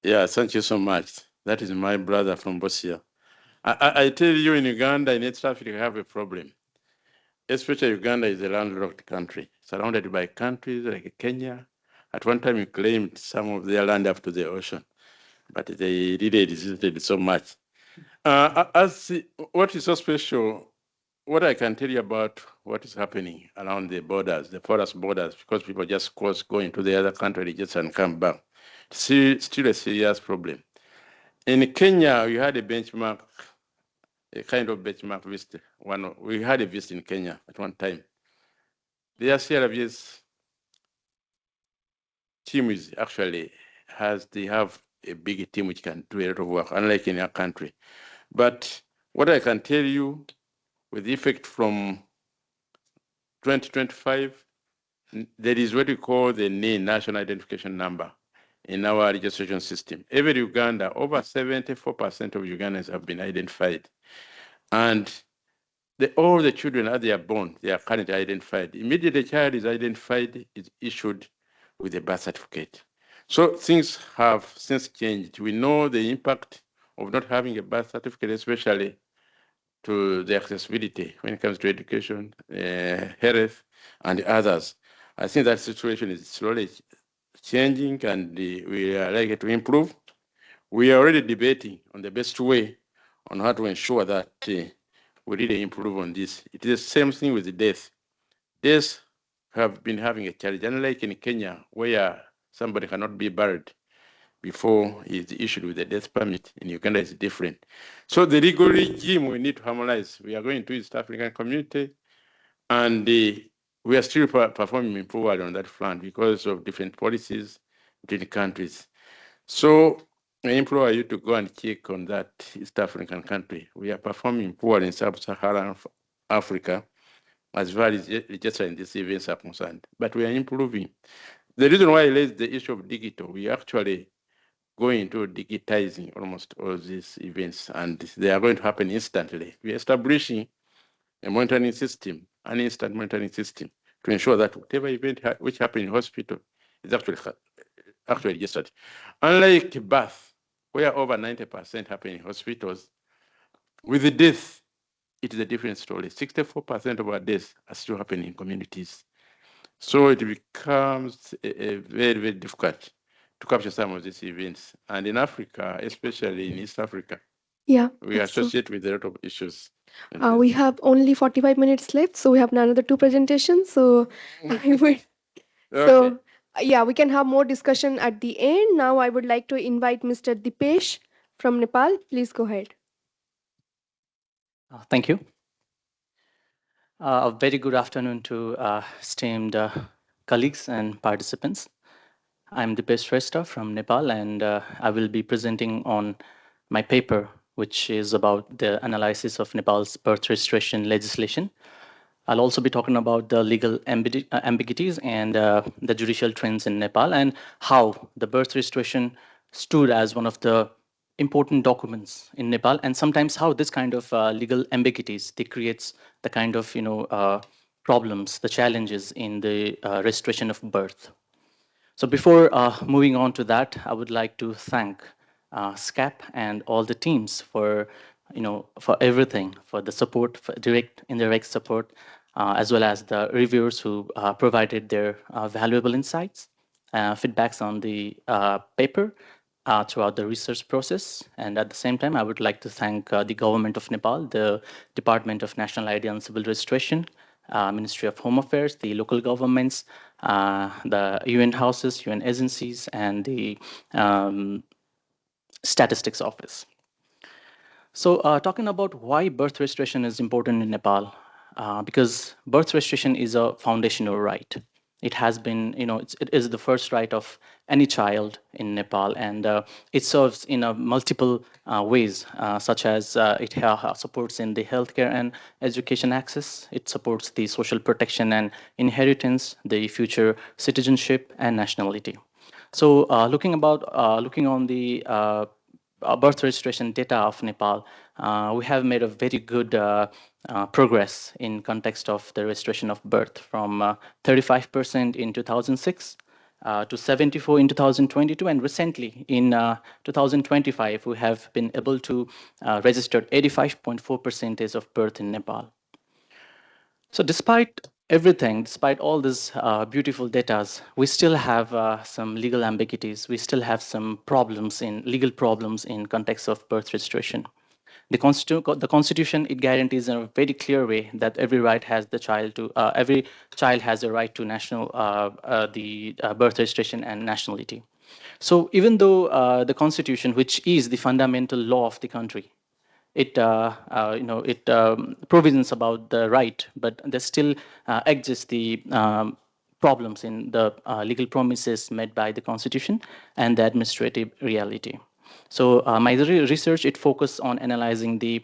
Yeah, thank you so much. That is my brother from Busia. I tell you, in Uganda, in East Africa, we have a problem. Especially Uganda is a landlocked country, surrounded by countries like Kenya. At one time, we claimed some of their land up to the ocean, but they really resisted so much. What is so special, what I can tell you about what is happening around the borders, the forest borders, because people just go into the other country just and come back. Still a serious problem. In Kenya, we had a benchmark, a kind of benchmark visit. We had a visit in Kenya at one time. The CRVS team is actually they have a big team which can do a lot of work, unlike in our country. But what I can tell you, with effect from 2025, there is what we call the NIN, National Identification Number, in our registration system. Every Uganda, over 74% of Ugandans have been identified. And all the children as they are born, they are currently identified. Immediately the child is identified, is issued with a birth certificate. So things have since changed. We know the impact of not having a birth certificate, especially to the accessibility when it comes to education, health, and others. I think that situation is slowly changing, and we are likely to improve. We are already debating on the best way on how to ensure that we really improve on this. It is the same thing with the death. Deaths have been having a challenge, unlike in Kenya, where somebody cannot be buried before he's issued with a death permit. In Uganda, it's different. So the legal regime we need to harmonize. We are going to East African community, and we are still performing forward on that front because of different policies between countries. So I implore you to go and check on that East African country. We are performing poor in Sub-Saharan Africa as far as registering these events are concerned, but we are improving. The reason why I raised the issue of digital, we are actually going to digitizing almost all these events, and they are going to happen instantly. We are establishing a monitoring system, an instant monitoring system, to ensure that whatever event which happened in hospital is actually registered. Unlike birth, where over 90% happen in hospitals, with the death, it is a different story. 64% of our deaths are still happening in communities. So it becomes very, very difficult to capture some of these events. And in Africa, especially in East Africa, Yeah, we that's true. associate with a lot of issues. We have only 45 minutes left, so we have another two presentations. So I would, so yeah, we can have more discussion at the end. Now I would like to invite Mr. Dipesh from Nepal. Please go ahead. Thank you. A very good afternoon to esteemed colleagues and participants. I'm Dipesh Shrestha from Nepal, and I will be presenting on my paper, which is about the analysis of Nepal's birth registration legislation. I'll also be talking about the legal ambiguities and the judicial trends in Nepal, and how the birth registration stood as one of the important documents in Nepal, and sometimes how this kind of legal ambiguities they creates the kind of problems, the challenges in the registration of birth. So before moving on to that, I would like to thank SCAP and all the teams for for everything, for the support, for direct, indirect support, as well as the reviewers who provided their valuable insights, feedbacks on the paper throughout the research process. And at the same time, I would like to thank the government of Nepal, the Department of National ID and Civil Registration, Ministry of Home Affairs, the local governments, the UN houses, UN agencies, and the Statistics Office. So talking about why birth registration is important in Nepal, because birth registration is a foundational right. It has been, it is the first right of any child in Nepal, and it serves in multiple ways, such as it supports in the healthcare and education access. It supports the social protection and inheritance, the future citizenship and nationality. So looking on the birth registration data of Nepal, we have made a very good progress in context of the registration of birth from 35% in 2006 to 74 in 2022, and recently in 2025 we have been able to register 85.4% of birth in Nepal. So despite everything, despite all these beautiful data, we still have some legal ambiguities. We still have some legal problems in context of birth registration. The Constitution, it guarantees in a very clear way that every child has a right to birth registration and nationality. So even though the Constitution, which is the fundamental law of the country, it provisions about the right, but there still exists the problems in the legal promises made by the Constitution and the administrative reality. So my research, it focused on analyzing the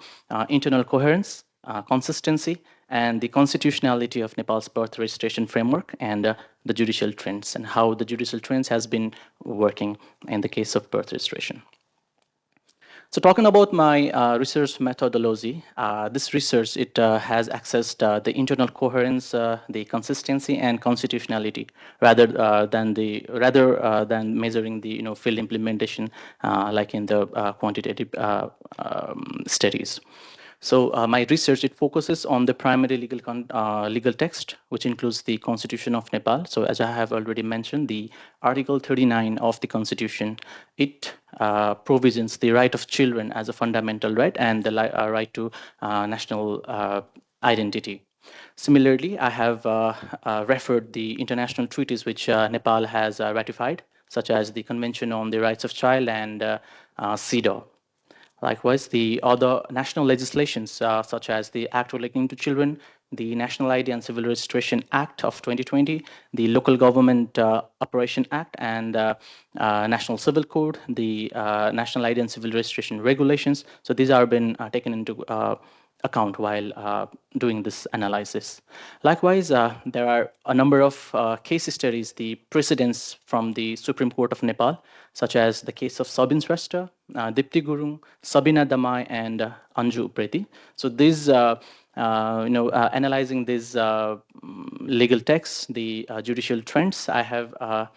internal coherence, consistency, and the constitutionality of Nepal's birth registration framework and the judicial trends, and how the judicial trends has been working in the case of birth registration. So talking about my research methodology, this research, it has accessed the internal coherence, the consistency and constitutionality rather than measuring the field implementation like in the quantitative studies. So my research, it focuses on the primary legal text, which includes the Constitution of Nepal. So as I have already mentioned, the Article 39 of the Constitution, it provisions the right of children as a fundamental right and the right to national identity. Similarly, I have referred the international treaties which Nepal has ratified, such as the Convention on the Rights of Child and CEDAW. Likewise, the other national legislations, such as the Act Relating to Children, the National ID and Civil Registration Act of 2020, the Local Government Operation Act and National Civil Code, the National ID and Civil Registration Regulations. So these are been taken into account while doing this analysis. Likewise, there are a number of case studies, the precedents from the Supreme Court of Nepal, such as the case of Sabin Srashtra, Dipti Gurung, Sabina Damai, and Anju Upreti. So these, analyzing these legal texts, the judicial trends, I have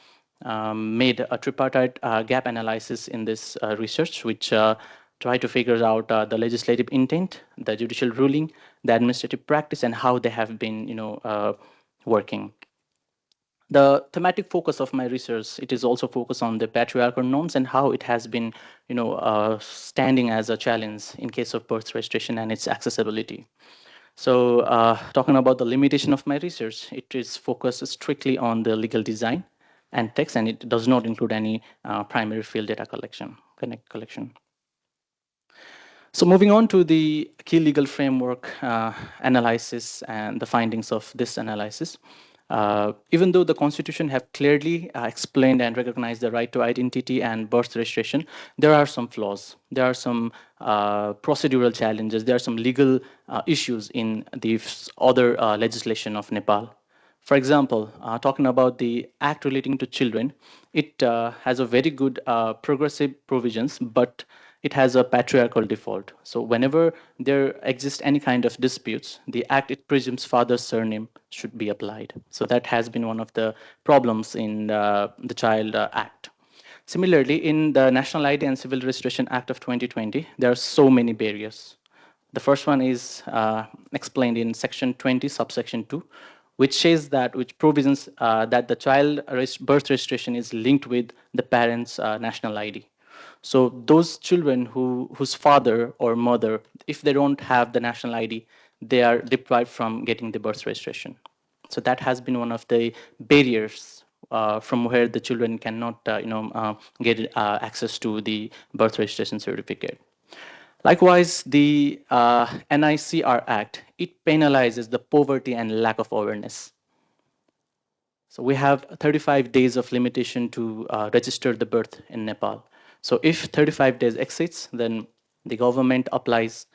made a tripartite gap analysis in this research, which try to figure out the legislative intent, the judicial ruling, the administrative practice, and how they have been, working. The thematic focus of my research, it is also focused on the patriarchal norms and how it has been, standing as a challenge in case of birth registration and its accessibility. So talking about the limitation of my research, it is focused strictly on the legal design and text, and it does not include any primary field data collection. So moving on to the key legal framework analysis and the findings of this analysis. Even though the Constitution have clearly explained and recognized the right to identity and birth registration, there are some flaws. There are some procedural challenges. There are some legal issues in the other legislation of Nepal. For example, talking about the Act Relating to Children, it has a very good progressive provisions, but it has a patriarchal default. So whenever there exists any kind of disputes, the Act, it presumes father's surname should be applied. So that has been one of the problems in the Child Act. Similarly, in the National ID and Civil Registration Act of 2020, there are so many barriers. The first one is explained in Section 20, subsection 2, which says that, which provisions that the child birth registration is linked with the parent's national ID. So those children whose father or mother, if they don't have the national ID, they are deprived from getting the birth registration. So that has been one of the barriers from where the children cannot, get access to the birth registration certificate. Likewise, the NICR Act, it penalizes the poverty and lack of awareness. So we have 35 days of limitation to register the birth in Nepal. So if 35 days exceeds, then the government applies,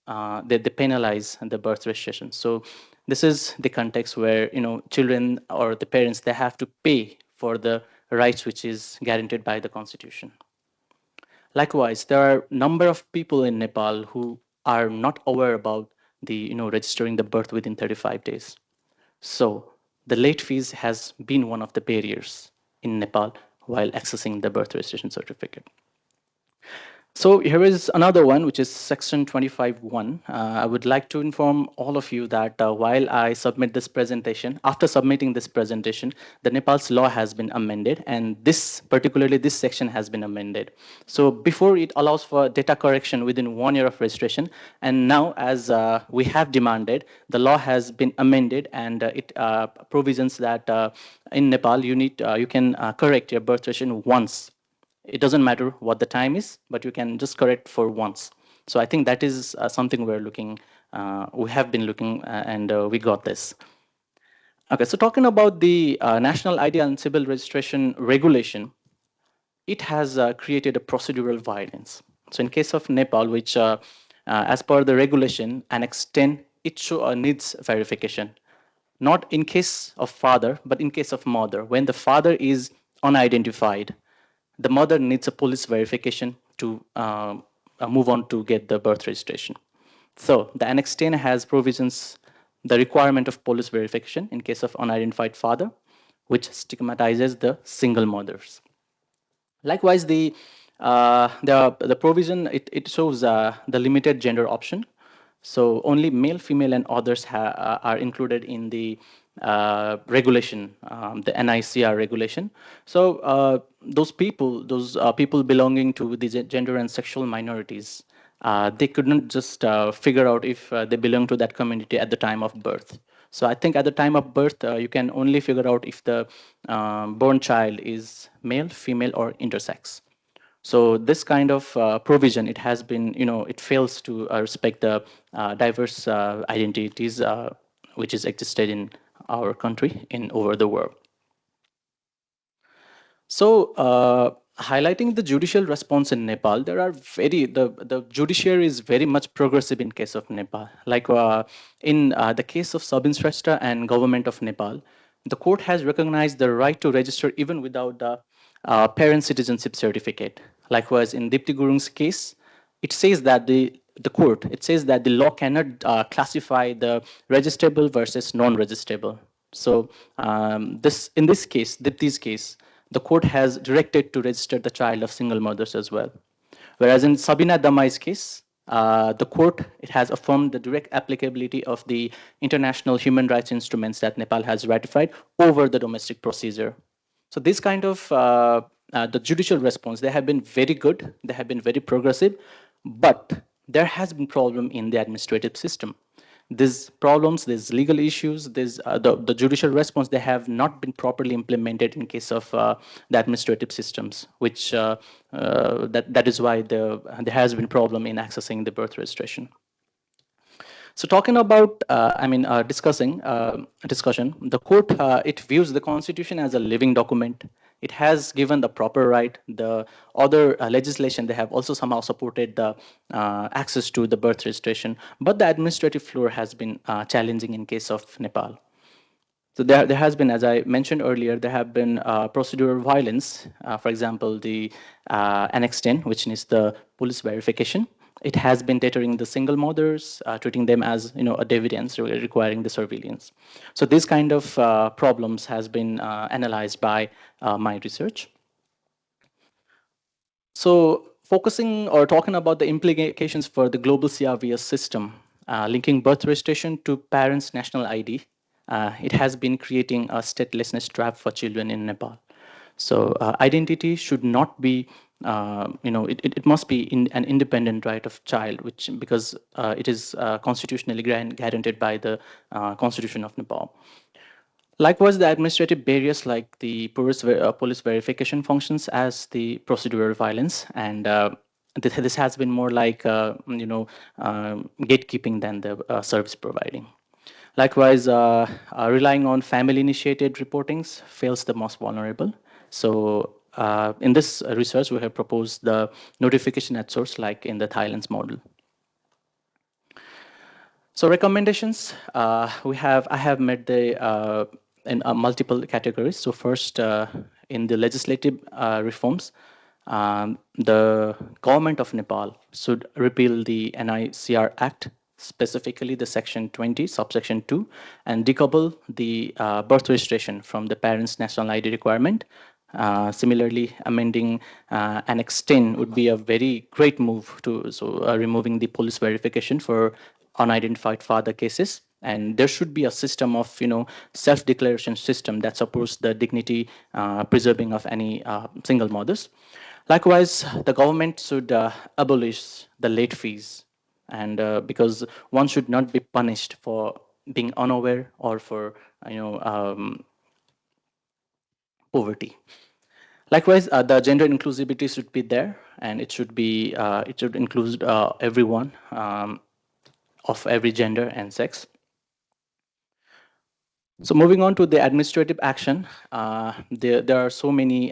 they penalize the birth registration. So this is the context where children or the parents, they have to pay for the rights which is guaranteed by the Constitution. Likewise, there are a number of people in Nepal who are not aware about the registering the birth within 35 days. So the late fees has been one of the barriers in Nepal while accessing the birth registration certificate. So here is another one, which is Section 25(1). I would like to inform all of you that while I submit this presentation, after submitting this presentation, the Nepal's law has been amended, and particularly this section has been amended. So before, it allows for data correction within 1 year of registration, and now, as we have demanded, the law has been amended, and it provisions that in Nepal you can correct your birth registration once. It doesn't matter what the time is, but you can just correct for once. So I think that is something we have been looking, and we got this. Okay, so talking about the National ID and Civil Registration Regulation, it has created a procedural violence. So in case of Nepal, which as per the regulation, Annex 10, it needs verification. Not in case of father, but in case of mother. When the father is unidentified, the mother needs a police verification to move on to get the birth registration. So the Annex 10 has provisions the requirement of police verification in case of unidentified father, which stigmatizes the single mothers. Likewise, the provision, it shows the limited gender option. So only male, female, and others are included in the regulation, the NICR regulation. So those people belonging to the gender and sexual minorities, they couldn't just figure out if they belong to that community at the time of birth. So I think at the time of birth, you can only figure out if the born child is male, female, or intersex. So this kind of provision, it has been, it fails to respect the diverse identities which is existed in our country in over the world. So, highlighting the judicial response in Nepal, the judiciary is very much progressive in case of Nepal. Like in the case of Sab-Inspector and government of Nepal, the court has recognized the right to register even without the parent citizenship certificate. Likewise, in Dipti Gurung's case, it says that it says that the law cannot classify the registrable versus non-registrable. So in this case, Dipti's case, the court has directed to register the child of single mothers as well. Whereas in Sabina Damai's case, the court, it has affirmed the direct applicability of the international human rights instruments that Nepal has ratified over the domestic procedure. So this kind of the judicial response, they have been very good, they have been very progressive, but there has been problem in the administrative system. These problems, these legal issues, the judicial response, they have not been properly implemented in case of the administrative systems, which that is why there has been problem in accessing the birth registration. So talking about, discussion, the court, it views the constitution as a living document. It has given the proper right. The other legislation, they have also somehow supported the access to the birth registration, but the administrative floor has been challenging in case of Nepal. So there has been, as I mentioned earlier, there have been procedural violence. For example, the Annex 10, which is the police verification. It has been deterring the single mothers, treating them as a deviance, requiring the surveillance. So this kind of problems has been analyzed by my research. So focusing or talking about the implications for the global CRVS system, linking birth registration to parents' national ID, it has been creating a statelessness trap for children in Nepal. So identity should not be, it must be an independent right of child, because it is constitutionally guaranteed by the Constitution of Nepal. Likewise, the administrative barriers like the police verification functions as the procedural violence, and this has been more like gatekeeping than the service providing. Likewise, relying on family-initiated reportings fails the most vulnerable. So in this research, we have proposed the notification at source like in the Thailand's model. So recommendations, I have made the in multiple categories. So first, in the legislative reforms, the government of Nepal should repeal the NICR Act, specifically the section 20, subsection 2, and decouple the birth registration from the parents' national ID requirement. Similarly, amending Annex 10 would be a very great move to removing the police verification for unidentified father cases. And there should be a system of self-declaration system that supports the dignity preserving of any single mothers. Likewise, the government should abolish the late fees, and because one should not be punished for being unaware or for poverty. Likewise, the gender inclusivity should be there, and it should include everyone of every gender and sex. So moving on to the administrative action, there are so many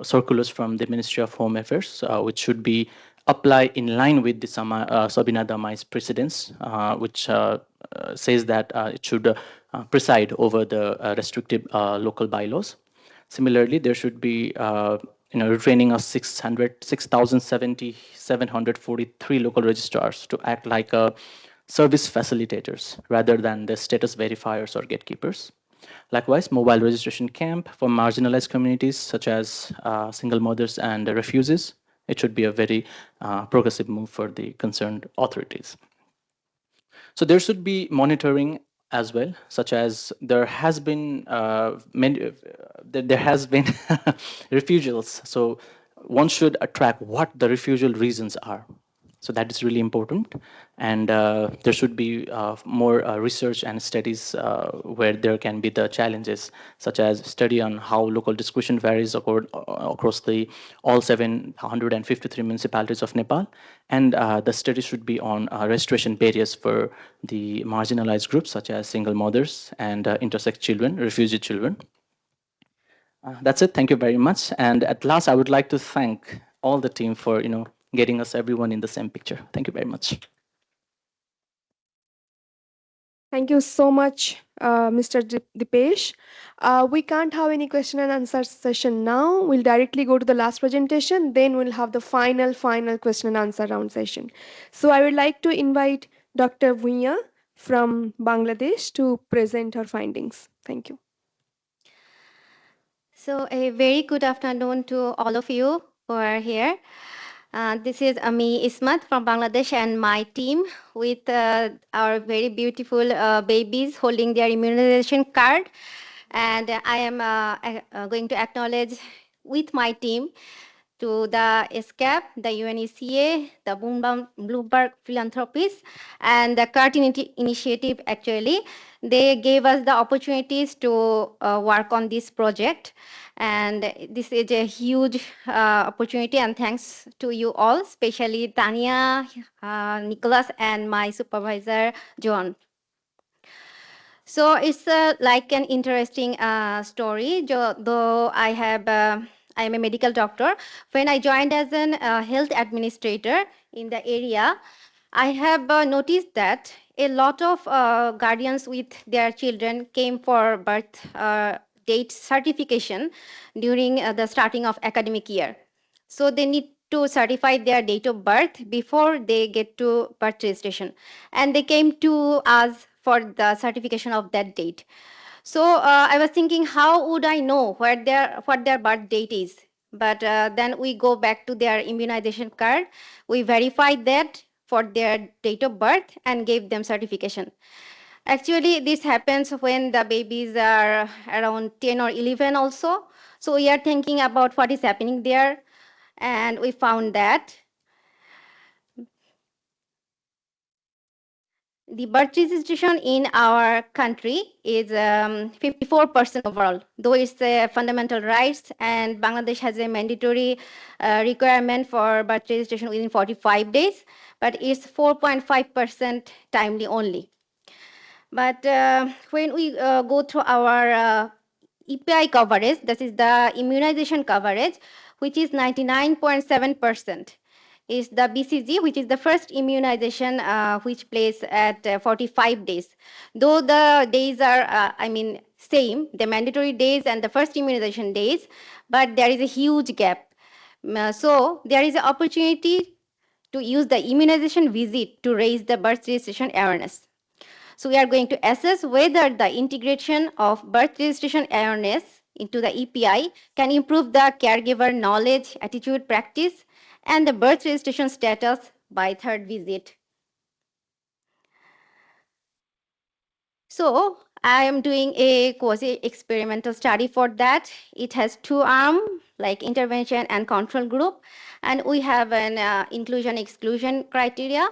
circulars from the Ministry of Home Affairs, which should be applied in line with the Sabina Damai's precedents, which says that it should preside over the restrictive local bylaws. Similarly, there should be retraining of 6,743 local registrars to act like service facilitators rather than the status verifiers or gatekeepers. Likewise, mobile registration camp for marginalized communities such as single mothers and refugees. It should be a very progressive move for the concerned authorities. So there should be monitoring as well, such as there has been there has been refusals. So one should track what the refusal reasons are. So that is really important. And there should be more research and studies where there can be the challenges, such as study on how local discussion varies across the all 753 municipalities of Nepal. And the study should be on restoration barriers for the marginalized groups, such as single mothers and intersex children, refugee children. That's it. Thank you very much. And at last, I would like to thank all the team for getting us everyone in the same picture. Thank you very much. Thank you so much, Mr. Dipesh. We can't have any question and answer session now. We'll directly go to the last presentation. Then we'll have the final question and answer round session. So I would like to invite Dr. Bhuiya from Bangladesh to present her findings. Thank you. So a very good afternoon to all of you who are here. This is Ami Ismat from Bangladesh and my team with our very beautiful babies holding their immunization card. And I am going to acknowledge with my team to the ESCAP, the UNECA, the Bloomberg Philanthropies, and the CART initiative actually. They gave us the opportunities to work on this project. And this is a huge opportunity, and thanks to you all, especially Tania, Nicholas, and my supervisor, John. So it's like an interesting story. Though I am a medical doctor. When I joined as an health administrator in the area, I have noticed that a lot of guardians with their children came for birth date certification during the starting of academic year. So they need to certify their date of birth before they get to birth registration. And they came to us for the certification of that date. So I was thinking, how would I know what their birth date is? But then we go back to their immunization card. We verified that for their date of birth and gave them certification. Actually, this happens when the babies are around 10 or 11 also. So we are thinking about what is happening there. And we found that the birth registration in our country is 54% overall, though it's a fundamental rights, and Bangladesh has a mandatory requirement for birth registration within 45 days, but it's 4.5% timely only. But when we go through our EPI coverage, that is the immunization coverage, which is 99.7%. Is the BCG, which is the first immunization which plays at 45 days. Though the days are, same, the mandatory days and the first immunization days, but there is a huge gap. So there is an opportunity to use the immunization visit to raise the birth registration awareness. So we are going to assess whether the integration of birth registration awareness into the EPI can improve the caregiver knowledge, attitude, practice, and the birth registration status by third visit. So I am doing a quasi-experimental study for that. It has two arms, like intervention and control group, and we have an inclusion-exclusion criteria.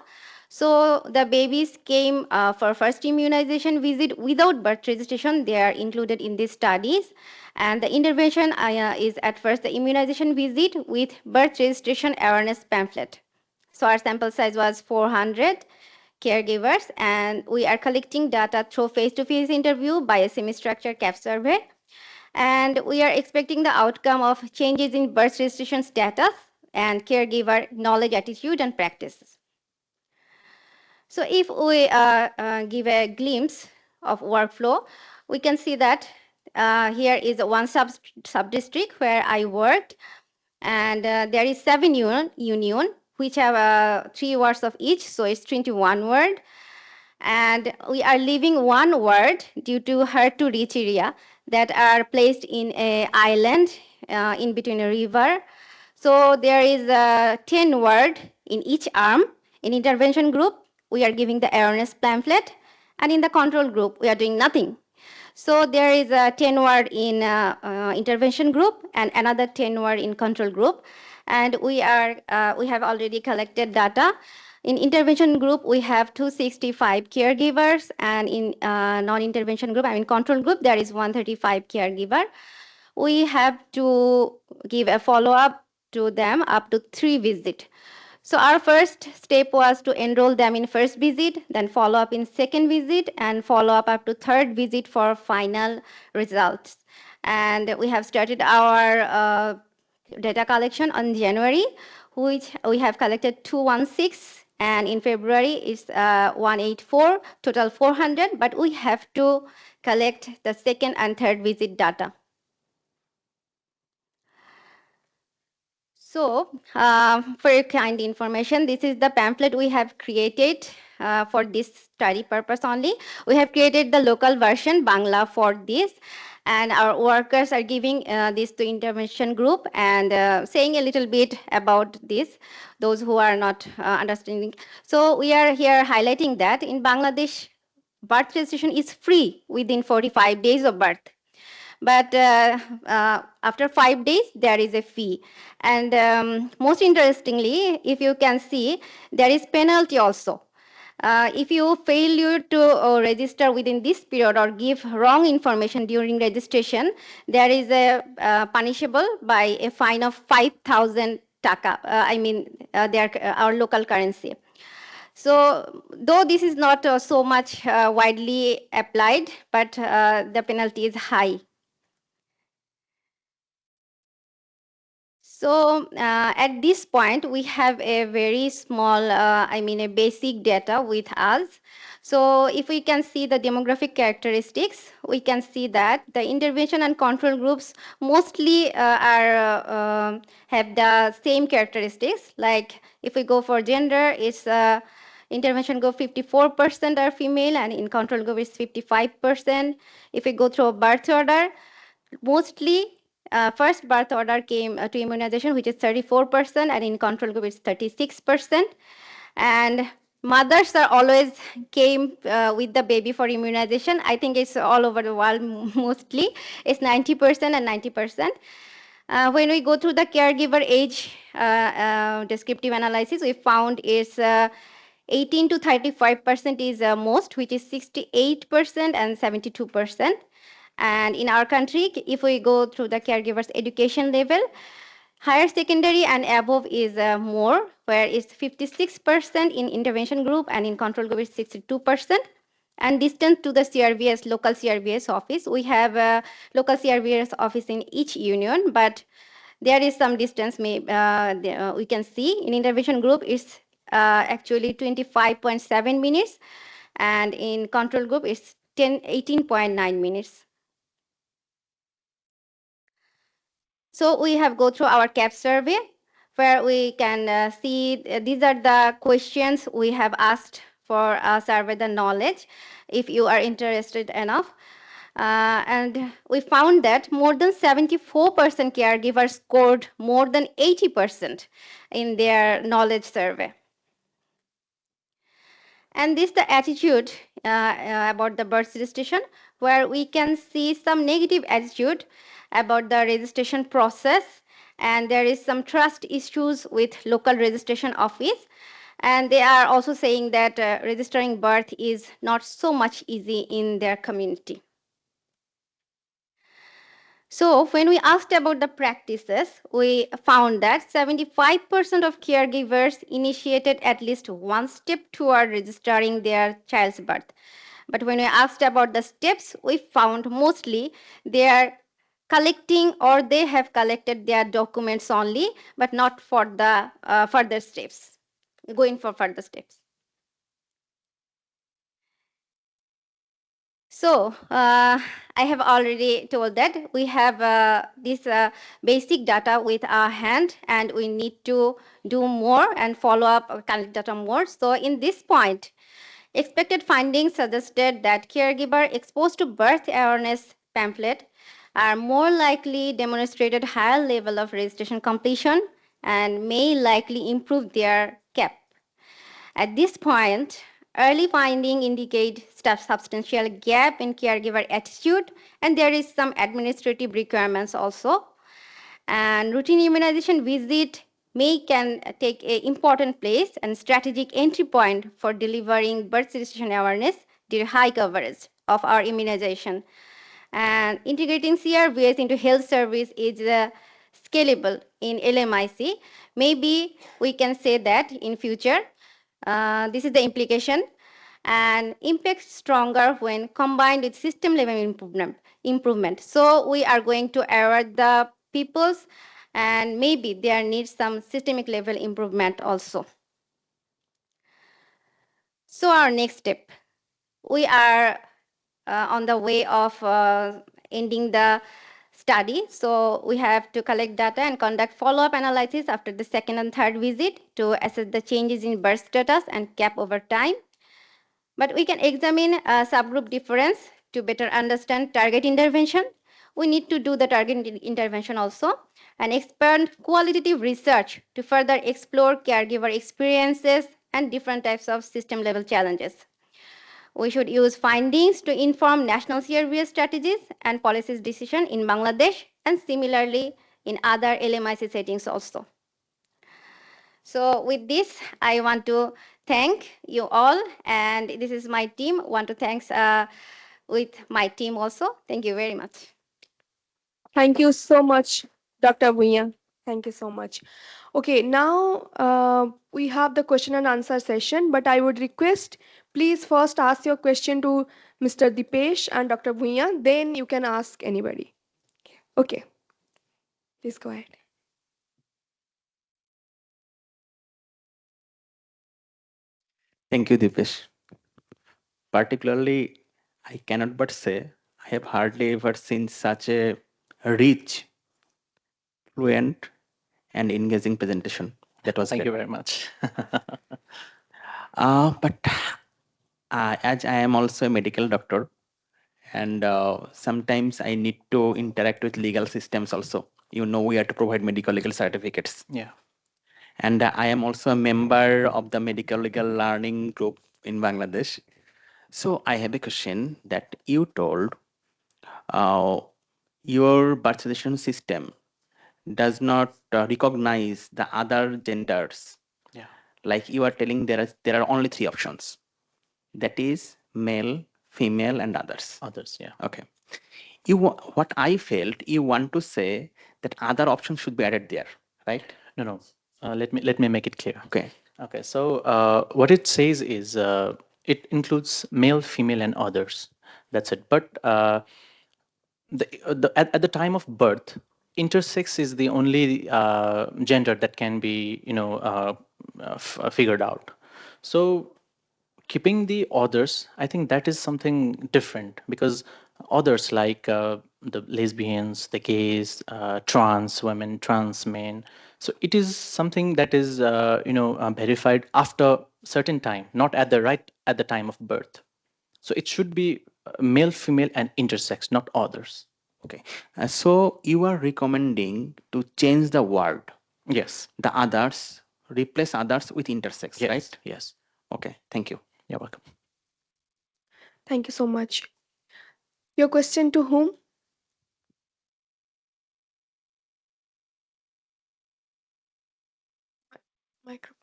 So the babies came for first immunization visit without birth registration. They are included in these studies. And the intervention is at first the immunization visit with birth registration awareness pamphlet. So our sample size was 400 caregivers, and we are collecting data through face-to-face interview by a semi-structured CAP survey. And we are expecting the outcome of changes in birth registration status and caregiver knowledge, attitude, and practices. So if we give a glimpse of workflow, we can see that here is one sub-district where I worked. And there is 7 union, which have 3 words of each, so it's 21 word. And we are leaving 1 word due to hard to reach area that are placed in a island in between a river. So there is 10 word in each arm. In intervention group, we are giving the awareness pamphlet, and in the control group, we are doing nothing. So there is a 10 word in intervention group and another 10 word in control group. And we have already collected data. In intervention group, we have 265 caregivers, and in non-intervention group, I mean control group, there is 135 caregiver. We have to give a follow-up to them up to 3 visits. So our first step was to enroll them in first visit, then follow up in second visit, and follow up to third visit for final results. And we have started our data collection on January, which we have collected 216, and in February it's 184, total 400, but we have to collect the second and third visit data. So, for your kind information, this is the pamphlet we have created for this study purpose only. We have created the local version, Bangla, for this. And our workers are giving this to intervention group and saying a little bit about this, those who are not understanding. So we are here highlighting that in Bangladesh, birth registration is free within 45 days of birth. But after 5 days, there is a fee. And most interestingly, if you can see, there is penalty also. If you fail to register within this period or give wrong information during registration, there is a punishable by a fine of 5,000 taka. Our local currency. So, though this is not so much widely applied, but the penalty is high. So at this point, we have a very small, a basic data with us. So if we can see the demographic characteristics, we can see that the intervention and control groups mostly have the same characteristics. Like if we go for gender, it's intervention group 54% are female, and in control group is 55%. If we go through birth order, mostly first birth order came to immunization, which is 34%, and in control group it's 36%. And mothers are always came with the baby for immunization. I think it's all over the world mostly. It's 90% and 90%. When we go through the caregiver age descriptive analysis, we found is 18 to 35% is most, which is 68% and 72%. And in our country, if we go through the caregivers education level, higher secondary and above is more, where it's 56% in intervention group and in control group is 62%. And distance to the CRVS, local CRVS office, we have a local CRVS office in each union, but there is some distance we can see. In intervention group, it's actually 25.7 minutes, and in control group, it's 18.9 minutes. So we have go through our CAP survey, where we can see these are the questions we have asked for survey the knowledge, if you are interested enough. And we found that more than 74% caregivers scored more than 80% in their knowledge survey. And this the attitude about the birth registration, where we can see some negative attitude about the registration process, and there is some trust issues with local registration office. And they are also saying that registering birth is not so much easy in their community. So when we asked about the practices, we found that 75% of caregivers initiated at least one step toward registering their child's birth. But when we asked about the steps, we found mostly they are collecting or they have collected their documents only, but not for the further steps, going for further steps. So I have already told that we have this basic data with our hand, and we need to do more and follow up or collect data more. So in this point, expected findings suggested that caregiver exposed to birth awareness pamphlet are more likely demonstrated higher level of registration completion and may likely improve their CAP. At this point, early findings indicate substantial gap in caregiver attitude, and there is some administrative requirements also. And routine immunization visit can take an important place and strategic entry point for delivering birth registration awareness due to high coverage of our immunization. And integrating CRVS into health service is scalable in LMIC. Maybe we can say that in future. This is the implication, and impact stronger when combined with system level improvement. So we are going to award the peoples, and maybe there needs some systemic level improvement also. So our next step, we are on the way of ending the study. So we have to collect data and conduct follow-up analysis after the second and third visit to assess the changes in birth status and CAP over time. But we can examine a subgroup difference to better understand target intervention. We need to do the target intervention also and expand qualitative research to further explore caregiver experiences and different types of system level challenges. We should use findings to inform national CRVS strategies and policies decision in Bangladesh and similarly in other LMIC settings also. So with this, I want to thank you all, and this is my team. Want to thanks with my team also. Thank you very much. Thank you so much, Dr. Bhuiyan. Thank you so much. Okay, now we have the question and answer session, but I would request, please first ask your question to Mr. Dipesh and Dr. Bhuiyan, then you can ask anybody. Okay, please go ahead. Thank you, Dipesh. Particularly, I cannot but say I have hardly ever seen such a rich, fluent, and engaging presentation. That was Thank great. you very much. But as I am also a medical doctor, and sometimes I need to interact with legal systems also. You know, we have to provide medical legal certificates. Yeah. And I am also a member of the medical legal learning group in Bangladesh. So I have a question that you told your birth registration system does not recognize the other genders. Yeah. Like you are telling there are only 3 options. That is male, female, and others. Others, yeah. Okay. What I felt, you want to say that other options should be added there, right? No, no. Let me make it clear. Okay. Okay. So what it says is it includes male, female, and others. That's it. But at the time of birth, intersex is the only gender that can be figured out. So keeping the others, I think that is something different, because others like the lesbians, the gays, trans women, trans men, so it is something that is verified after certain time, not at the time of birth. So it should be male, female, and intersex, not others. Okay. So you are recommending to change the word. Yes. The others, replace others with intersex, Yes. right? Yes. Okay. Thank you. You're welcome. Thank you so much. Your question to whom? Micro.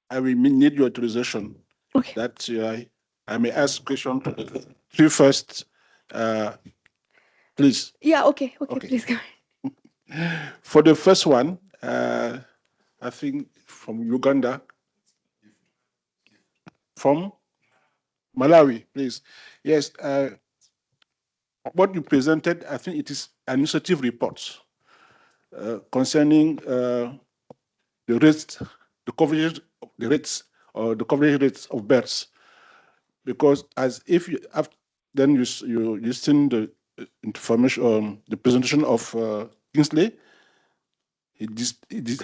I will need your authorization. Okay. That I may ask question to the 3 first, please. Yeah, okay, Okay. please go ahead. For the first one, I think from Uganda, from Malawi, please. Yes, what you presented, I think it is administrative reports concerning the rates, the coverage, the rates, or the coverage rates of births. because as if you have, then you seen the information, the presentation of Kingsley. He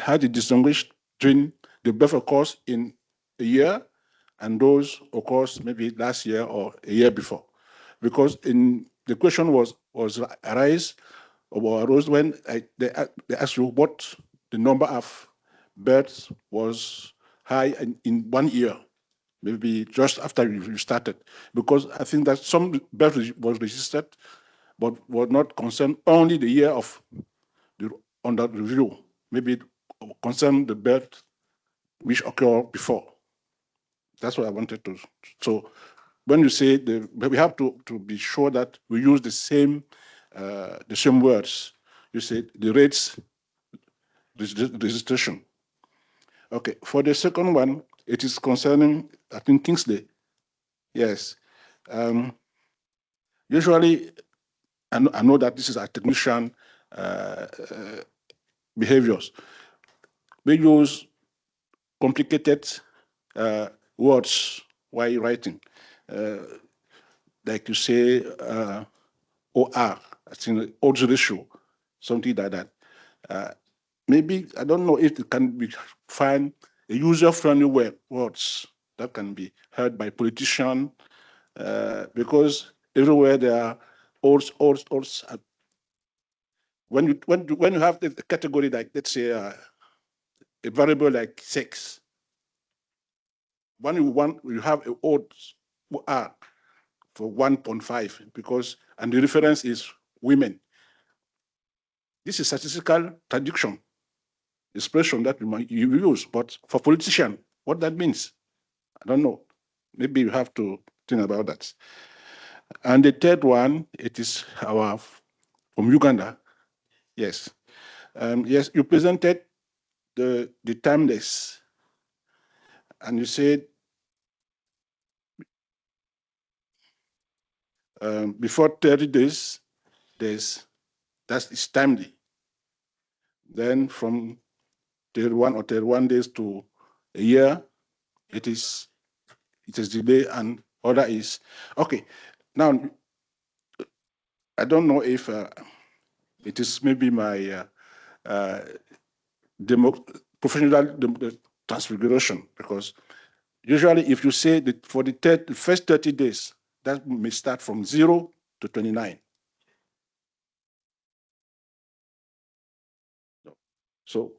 had a distinguished between the birth occurs in a year and those occurs maybe last year or a year before, because in the question was arose when they asked you what the number of births was high in 1 year, maybe just after you started, because I think that some birth was registered, but were not concerned only the year of the under review, maybe concern the birth which occurred before. That's what I wanted to. So when you say we have to be sure that we use the same words. You say the rates registration. Okay, for the second one, it is concerning, I think, Kingsley. Yes. Usually, I know that this is a technician behaviors. We use complicated words while writing. Like you say, OR, I think odds ratio, something like that. Maybe, I don't know if it can be find a user-friendly words that can be heard by politicians, because everywhere there are odds. When you have a category like, let's say, a variable like sex, when you have a odds OR for 1.5 because, and the reference is women. This is statistical traduction, expression that you use, but for politician, what that means, I don't know. Maybe you have to think about that. And the third one, it is from Uganda. Yes. Yes, you presented the timeless, and you said before 30 days, that is timely. Then from 31 days to a year, it is delay, and other is okay. Now, I don't know if it is maybe my professional transfiguration, because usually if you say that for the first 30 days, that may start from 0 to 29. So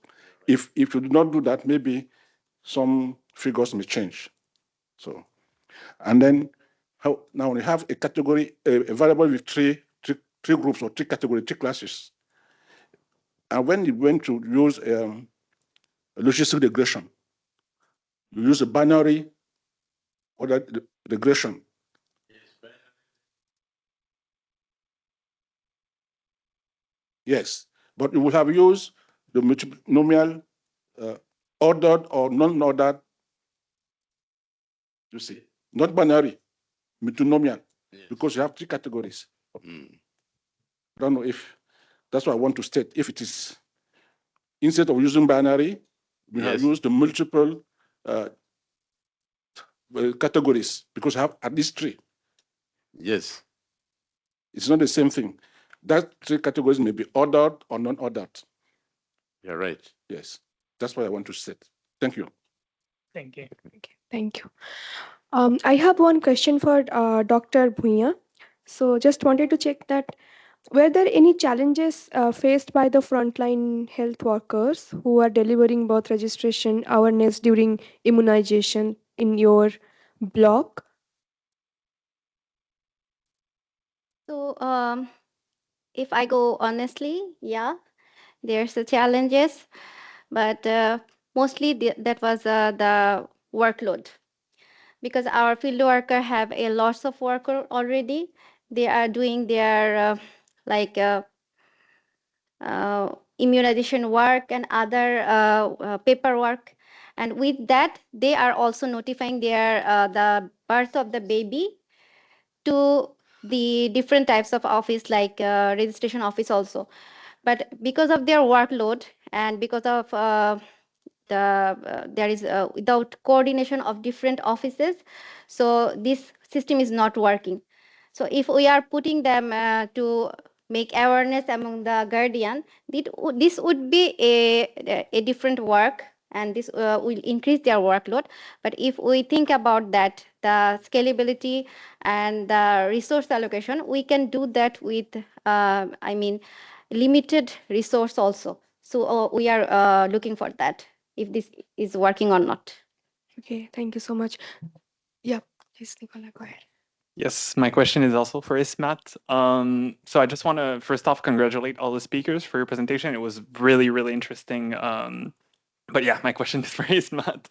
if you do not do that, maybe some figures may change. So, and then now we have a category, a variable with three groups or three categories, three classes. And when you went to use a logistic regression, you use a binary order regression. Yes, but you will have used the multinomial ordered or non-ordered, you see, not binary, multinomial, because you have three categories. I don't know if that's what I want to state. If it is, instead of using binary, we have used the multiple categories, because you have at least three. Yes. It's not the same thing. That three categories may be ordered or non-ordered. You're right. Yes, that's what I want to state. Thank you. Thank you. Thank you. I have one question for Dr. Bhuiya. So just wanted to check that, were there any challenges faced by the frontline health workers who are delivering birth registration awareness during immunization in your block? So if I go honestly, yeah, there's the challenges, but mostly that was the workload, because our field worker have a lots of work already. They are doing their like immunization work and other paperwork, and with that they are also notifying their the birth of the baby to the different types of office, like registration office also. But because of their workload and because of there is without coordination of different offices, so this system is not working. So if we are putting them to make awareness among the guardian, this would be a different work, and this will increase their workload. But if we think about that, the scalability and the resource allocation, we can do that with, limited resource also. So we are looking for that, if this is working or not. Okay, thank you so much. Yeah, please, Nicola, go ahead. Yes, my question is also for Ismat. So I just want to first off congratulate all the speakers for your presentation. It was really, really interesting. But yeah, my question is for Ismat.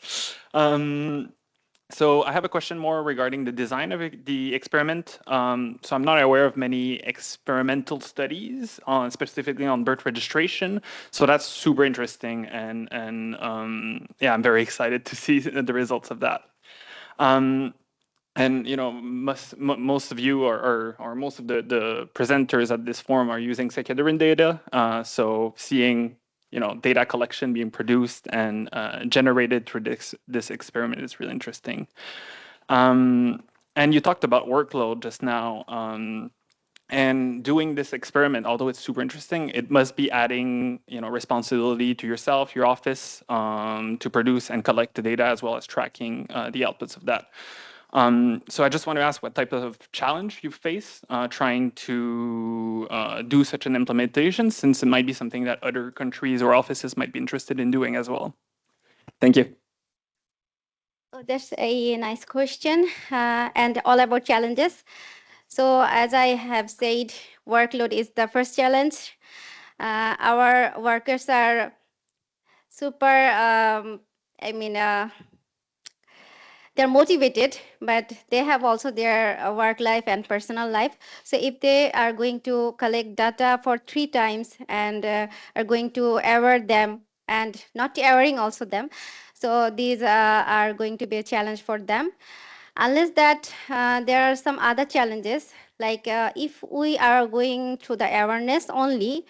So I have a question more regarding the design of the experiment. So I'm not aware of many experimental studies specifically on birth registration. So that's super interesting, and yeah, I'm very excited to see the results of that. And most of you or most of the presenters at this forum are using Sekedarin data. So seeing data collection being produced and generated through this experiment is really interesting. And you talked about workload just now. And doing this experiment, although it's super interesting, it must be adding responsibility to yourself, your office, to produce and collect the data, as well as tracking the outputs of that. So I just want to ask what type of challenge you face trying to do such an implementation, since it might be something that other countries or offices might be interested in doing as well. Thank you. Oh, that's a nice question, and all about challenges. So as I have said, workload is the first challenge. Our workers are super, they're motivated, but they have also their work life and personal life. So if they are going to collect data for 3 times and are going to error them and not erroring also them, so these are going to be a challenge for them. Unless that there are some other challenges, like if we are going through the awareness only,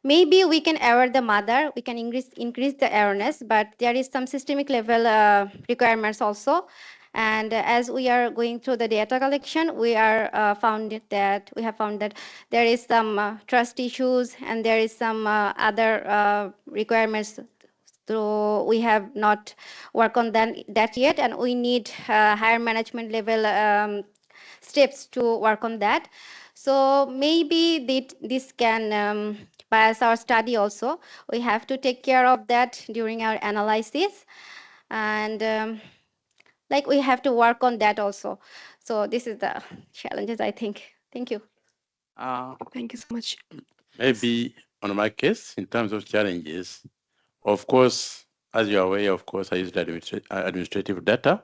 maybe we can aware the mother, we can increase the awareness, but there is some systemic level requirements also. And as we are going through the data collection, we have found that there is some trust issues, and there is some other requirements. So we have not worked on that yet, and we need higher management level steps to work on that. So maybe this can bias our study also. We have to take care of that during our analysis, and like we have to work on that also. So this is the challenges, I think. Thank you. Thank you so much. Maybe on my case, in terms of challenges, of course, as you're aware, of course, I used administrative data.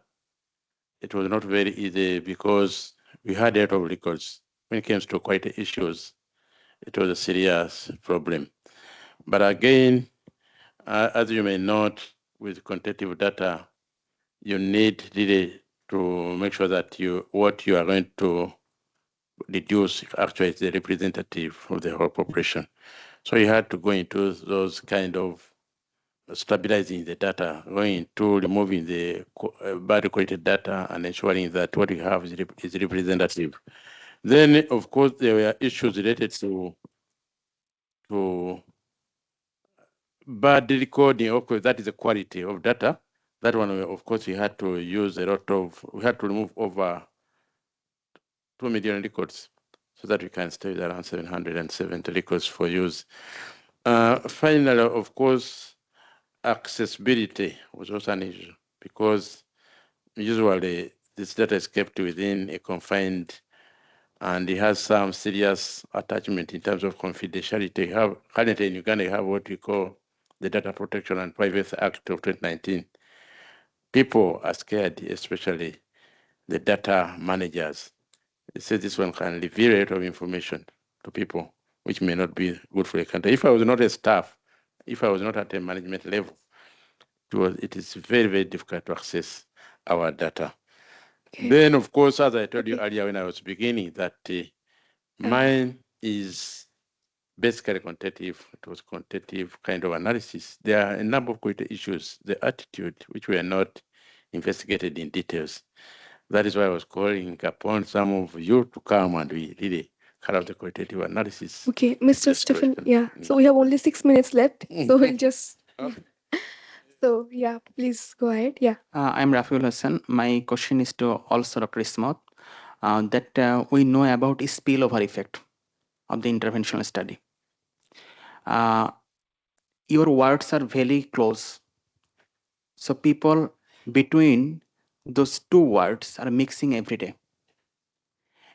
It was not very easy because we had a lot of records. When it comes to quality issues, it was a serious problem. But again, as you may note, with quantitative data, you need really to make sure that what you are going to deduce actually is the representative of the whole population. So you had to go into those kind of stabilizing the data, going into removing the bad quality data and ensuring that what you have is representative. Then, of course, there were issues related to bad recording. Of course, that is the quality of data. That one, of course, we had to remove over 2 million records so that we can stay with around 770 records for use. Finally, of course, accessibility was also an issue because usually this data is kept within a confined, and it has some serious attachment in terms of confidentiality. Currently in Uganda, you have what we call the Data Protection and Privacy Act of 2019. People are scared, especially the data managers. They say this one can reveal a lot of information to people, which may not be good for a country. If I was not a staff, if I was not at a management level, it is very, very difficult to access our data. Okay. Then, of course, as I told you earlier when I was beginning, that mine is basically quantitative, it was quantitative kind of analysis. There are a number of quality issues, the attitude, which were not investigated in details. That is why I was calling upon some of you to come and we really carry out the qualitative analysis. Okay, Mr. Stephen, yeah. So we have only 6 minutes left. So we'll just, yeah. So yeah, please go ahead. Yeah. I'm Rafiul Hassan. My question is to also Dr. Ismat, that we know about spillover effect of the interventional study. Your words are very close. So people between those two words are mixing every day.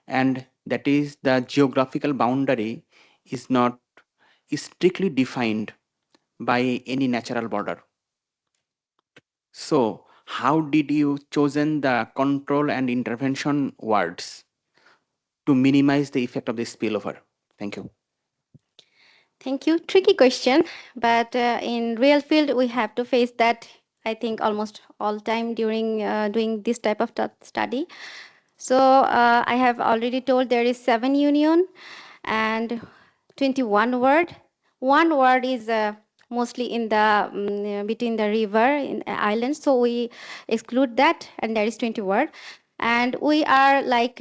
And that is the geographical boundary is not strictly defined by any natural border. So how did you chosen the control and intervention words to minimize the effect of the spillover? Thank you. Thank you. Tricky question, but in real field, we have to face that, I think, almost all time during doing this type of study. So I have already told there is 7 union and 21 word. One word is mostly in the between the river in islands, so we exclude that, and there is 20 word. And we are like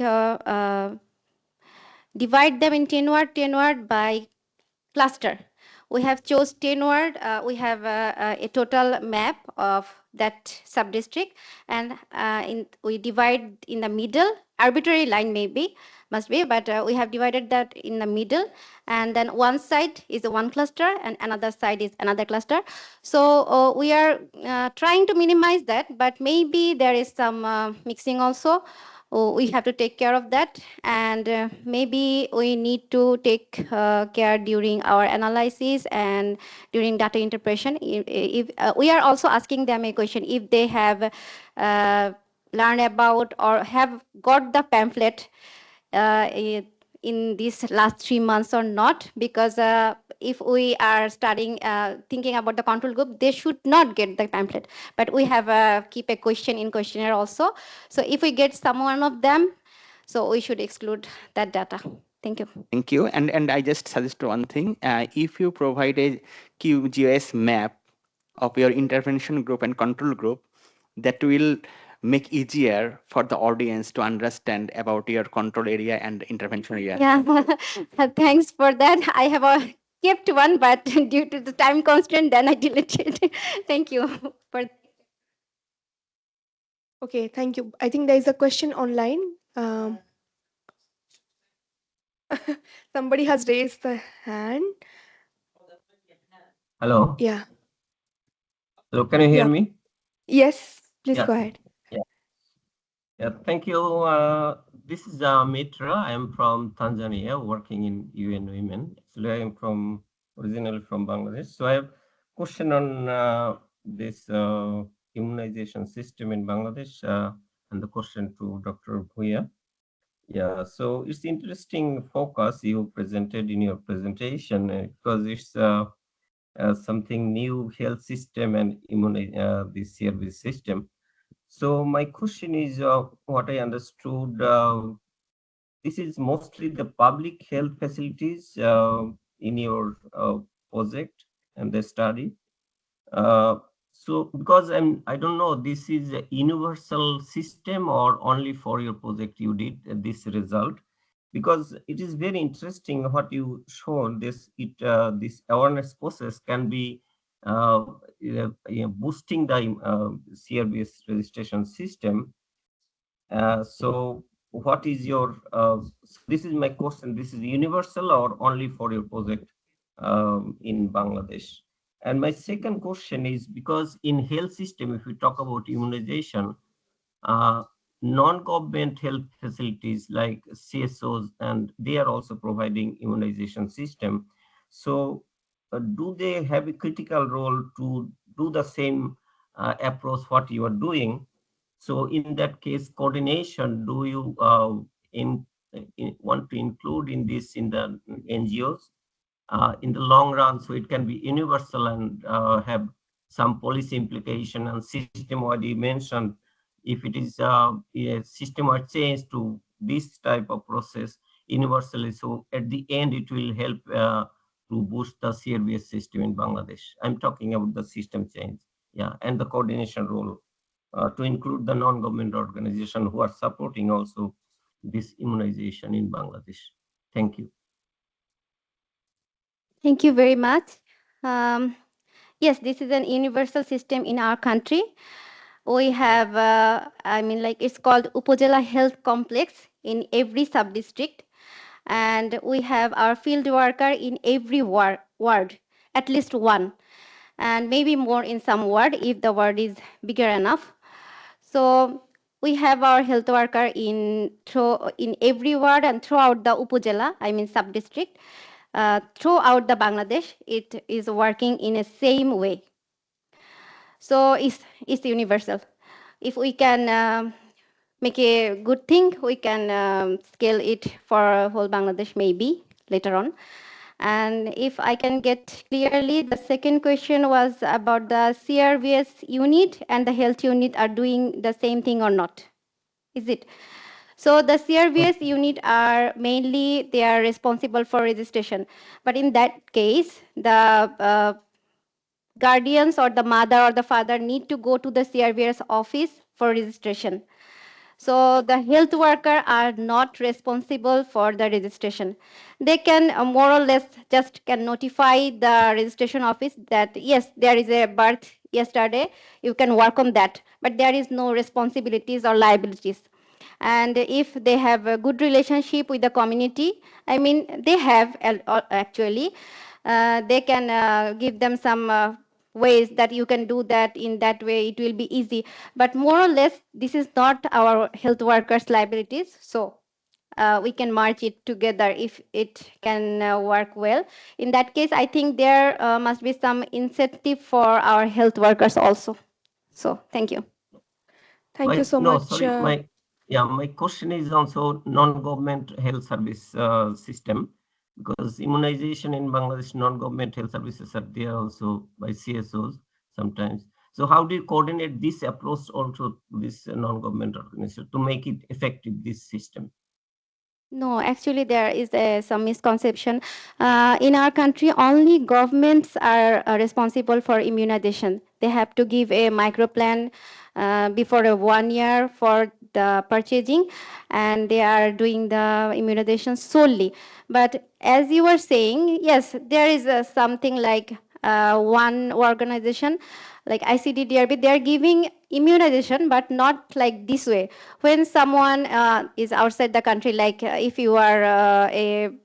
divide them in 10 word by cluster. We have chose 10 word. We have a total map of that sub-district, and we divide in the middle, arbitrary line maybe, must be, but we have divided that in the middle, and then one side is one cluster and another side is another cluster. So we are trying to minimize that, but maybe there is some mixing also. We have to take care of that, and maybe we need to take care during our analysis and during data interpretation. If we are also asking them a question, if they have learned about or have got the pamphlet in these last 3 months or not, because if we are studying, thinking about the control group, they should not get the pamphlet. But we have keep a question in questionnaire also. So if we get some one of them, so we should exclude that data. Thank you. Thank you. And I just suggest one thing. If you provide a QGIS map of your intervention group and control group, that will make easier for the audience to understand about your control area and intervention area. Yeah, thanks for that. I have kept one, but due to the time constraint, then I deleted. Thank you for. Okay, thank you. I think there is a question online. Somebody has raised the hand. Hello. Yeah. Hello, can you hear me? Yes, please Yeah. go ahead. Yeah, thank you. This is Mitra. I am from Tanzania, working in UN Women. Actually, I am originally from Bangladesh. So I have question on this immunization system in Bangladesh, and the question to Dr. Bhuya. Yeah, so it's interesting focus you presented in your presentation, because it's something new, health system and the CRVS system. So my question is, what I understood, this is mostly the public health facilities in your project and the study. So because I don't know, this is a universal system or only for your project you did this result, because it is very interesting what you shown. This awareness process can be boosting the CRVS registration system. So what is your so this is my question, this is universal or only for your project in Bangladesh? And my second question is, because in health system, if we talk about immunization, non-government health facilities like CSOs, and they are also providing immunization system. So do they have a critical role to do the same approach what you are doing? So in that case, coordination, do you want to include in this in the NGOs in the long run, so it can be universal and have some policy implication and system-wide? You mentioned if it is a system-wide change to this type of process universally, so at the end it will help to boost the CRVS system in Bangladesh? I'm talking about the system change, yeah, and the coordination role to include the non-government organization who are supporting also this immunization in Bangladesh. Thank you. Thank you very much. Yes, this is an universal system in our country. We have, it's called Upojela Health Complex in every sub-district. And we have our field worker in every ward, at least one, and maybe more in some ward if the ward is bigger enough. So we have our health worker in every ward and throughout the Upojela, sub-district. Throughout the Bangladesh, it is working in a same way. So it's universal. If we can make a good thing, we can scale it for whole Bangladesh maybe later on. And if I can get clearly, the second question was about the CRVS unit and the health unit are doing the same thing or not. Is it? So the CRVS unit are mainly, they are responsible for registration. But in that case, the guardians or the mother or the father need to go to the CRVS office for registration. So the health worker are not responsible for the registration. They can more or less just can notify the registration office that yes, there is a birth yesterday, you can work on that, but there is no responsibilities or liabilities. And if they have a good relationship with the community, they have actually, they can give them some ways that you can do that in that way, it will be easy. But more or less, this is not our health workers' liabilities. So we can merge it together if it can work well. In that case, I think there must be some incentive for our health workers also. So thank you. Thank you so much. My question is also non-government health service system, because immunization in Bangladesh, non-government health services are there also by CSOs sometimes. So how do you coordinate this approach also to this non-government organization to make it effective, this system? No, actually, there is some misconception. In our country, only governments are responsible for immunization. They have to give a micro plan before 1 year for the purchasing, and they are doing the immunization solely. But as you were saying, yes, there is something like one organization like ICDDRB, they are giving immunization, but not like this way. When someone is outside the country, like if you are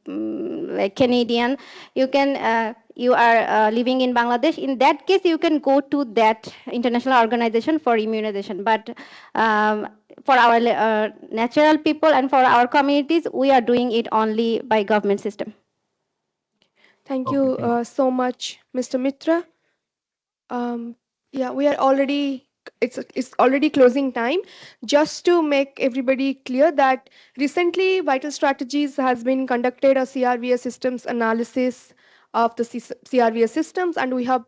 like Canadian, you can you are living in Bangladesh. In that case, you can go to that international organization for immunization. But for our natural people and for our communities, we are doing it only by government system. Thank you so much, Mr. Mitra. Yeah, we are already, it's already closing time. Just to make everybody clear that recently Vital Strategies has been conducted a CRVS systems analysis of the CRVS systems, and we have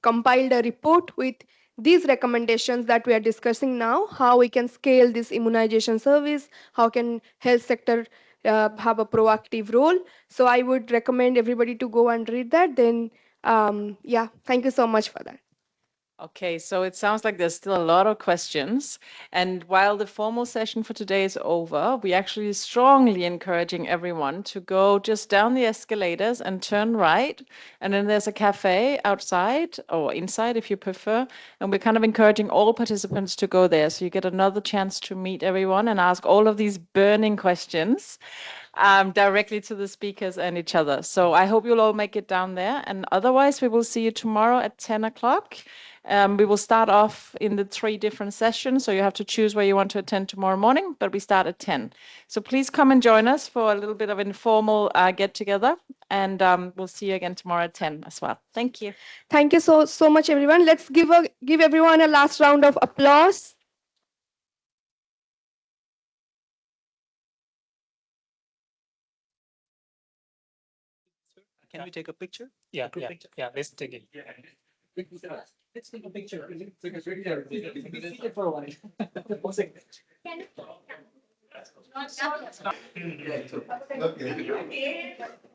compiled a report with these recommendations that we are discussing now, how we can scale this immunization service, how can health sector have a proactive role. So I would recommend everybody to go and read that. Then yeah, thank you so much for that. Okay, so it sounds like there's still a lot of questions. And while the formal session for today is over, we actually strongly encouraging everyone to go just down the escalators and turn right. And then there's a cafe outside or inside if you prefer. And we're kind of encouraging all participants to go there. So you get another chance to meet everyone and ask all of these burning questions directly to the speakers and each other. So I hope you'll all make it down there. And otherwise, we will see you tomorrow at 10 o'clock. We will start off in the 3 different sessions, so you have to choose where you want to attend tomorrow morning, but we start at 10. So please come and join us for a little bit of informal get-together, and we'll see you again tomorrow at 10 as well. Thank you. Thank you so much, everyone. Let's give everyone a last round of applause. Can we take a picture? Yeah, let's take it. Let's take a picture. For a while.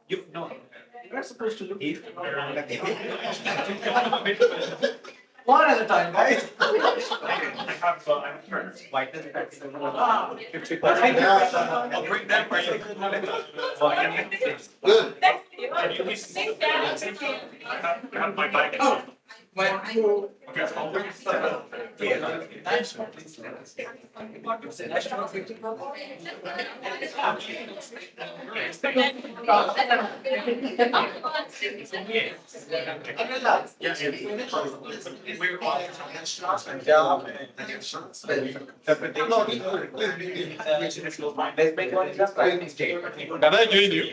You know. We're supposed to look. One at a time, guys. I'll bring them for you. Good. Have my bike. Oh, Can I join you?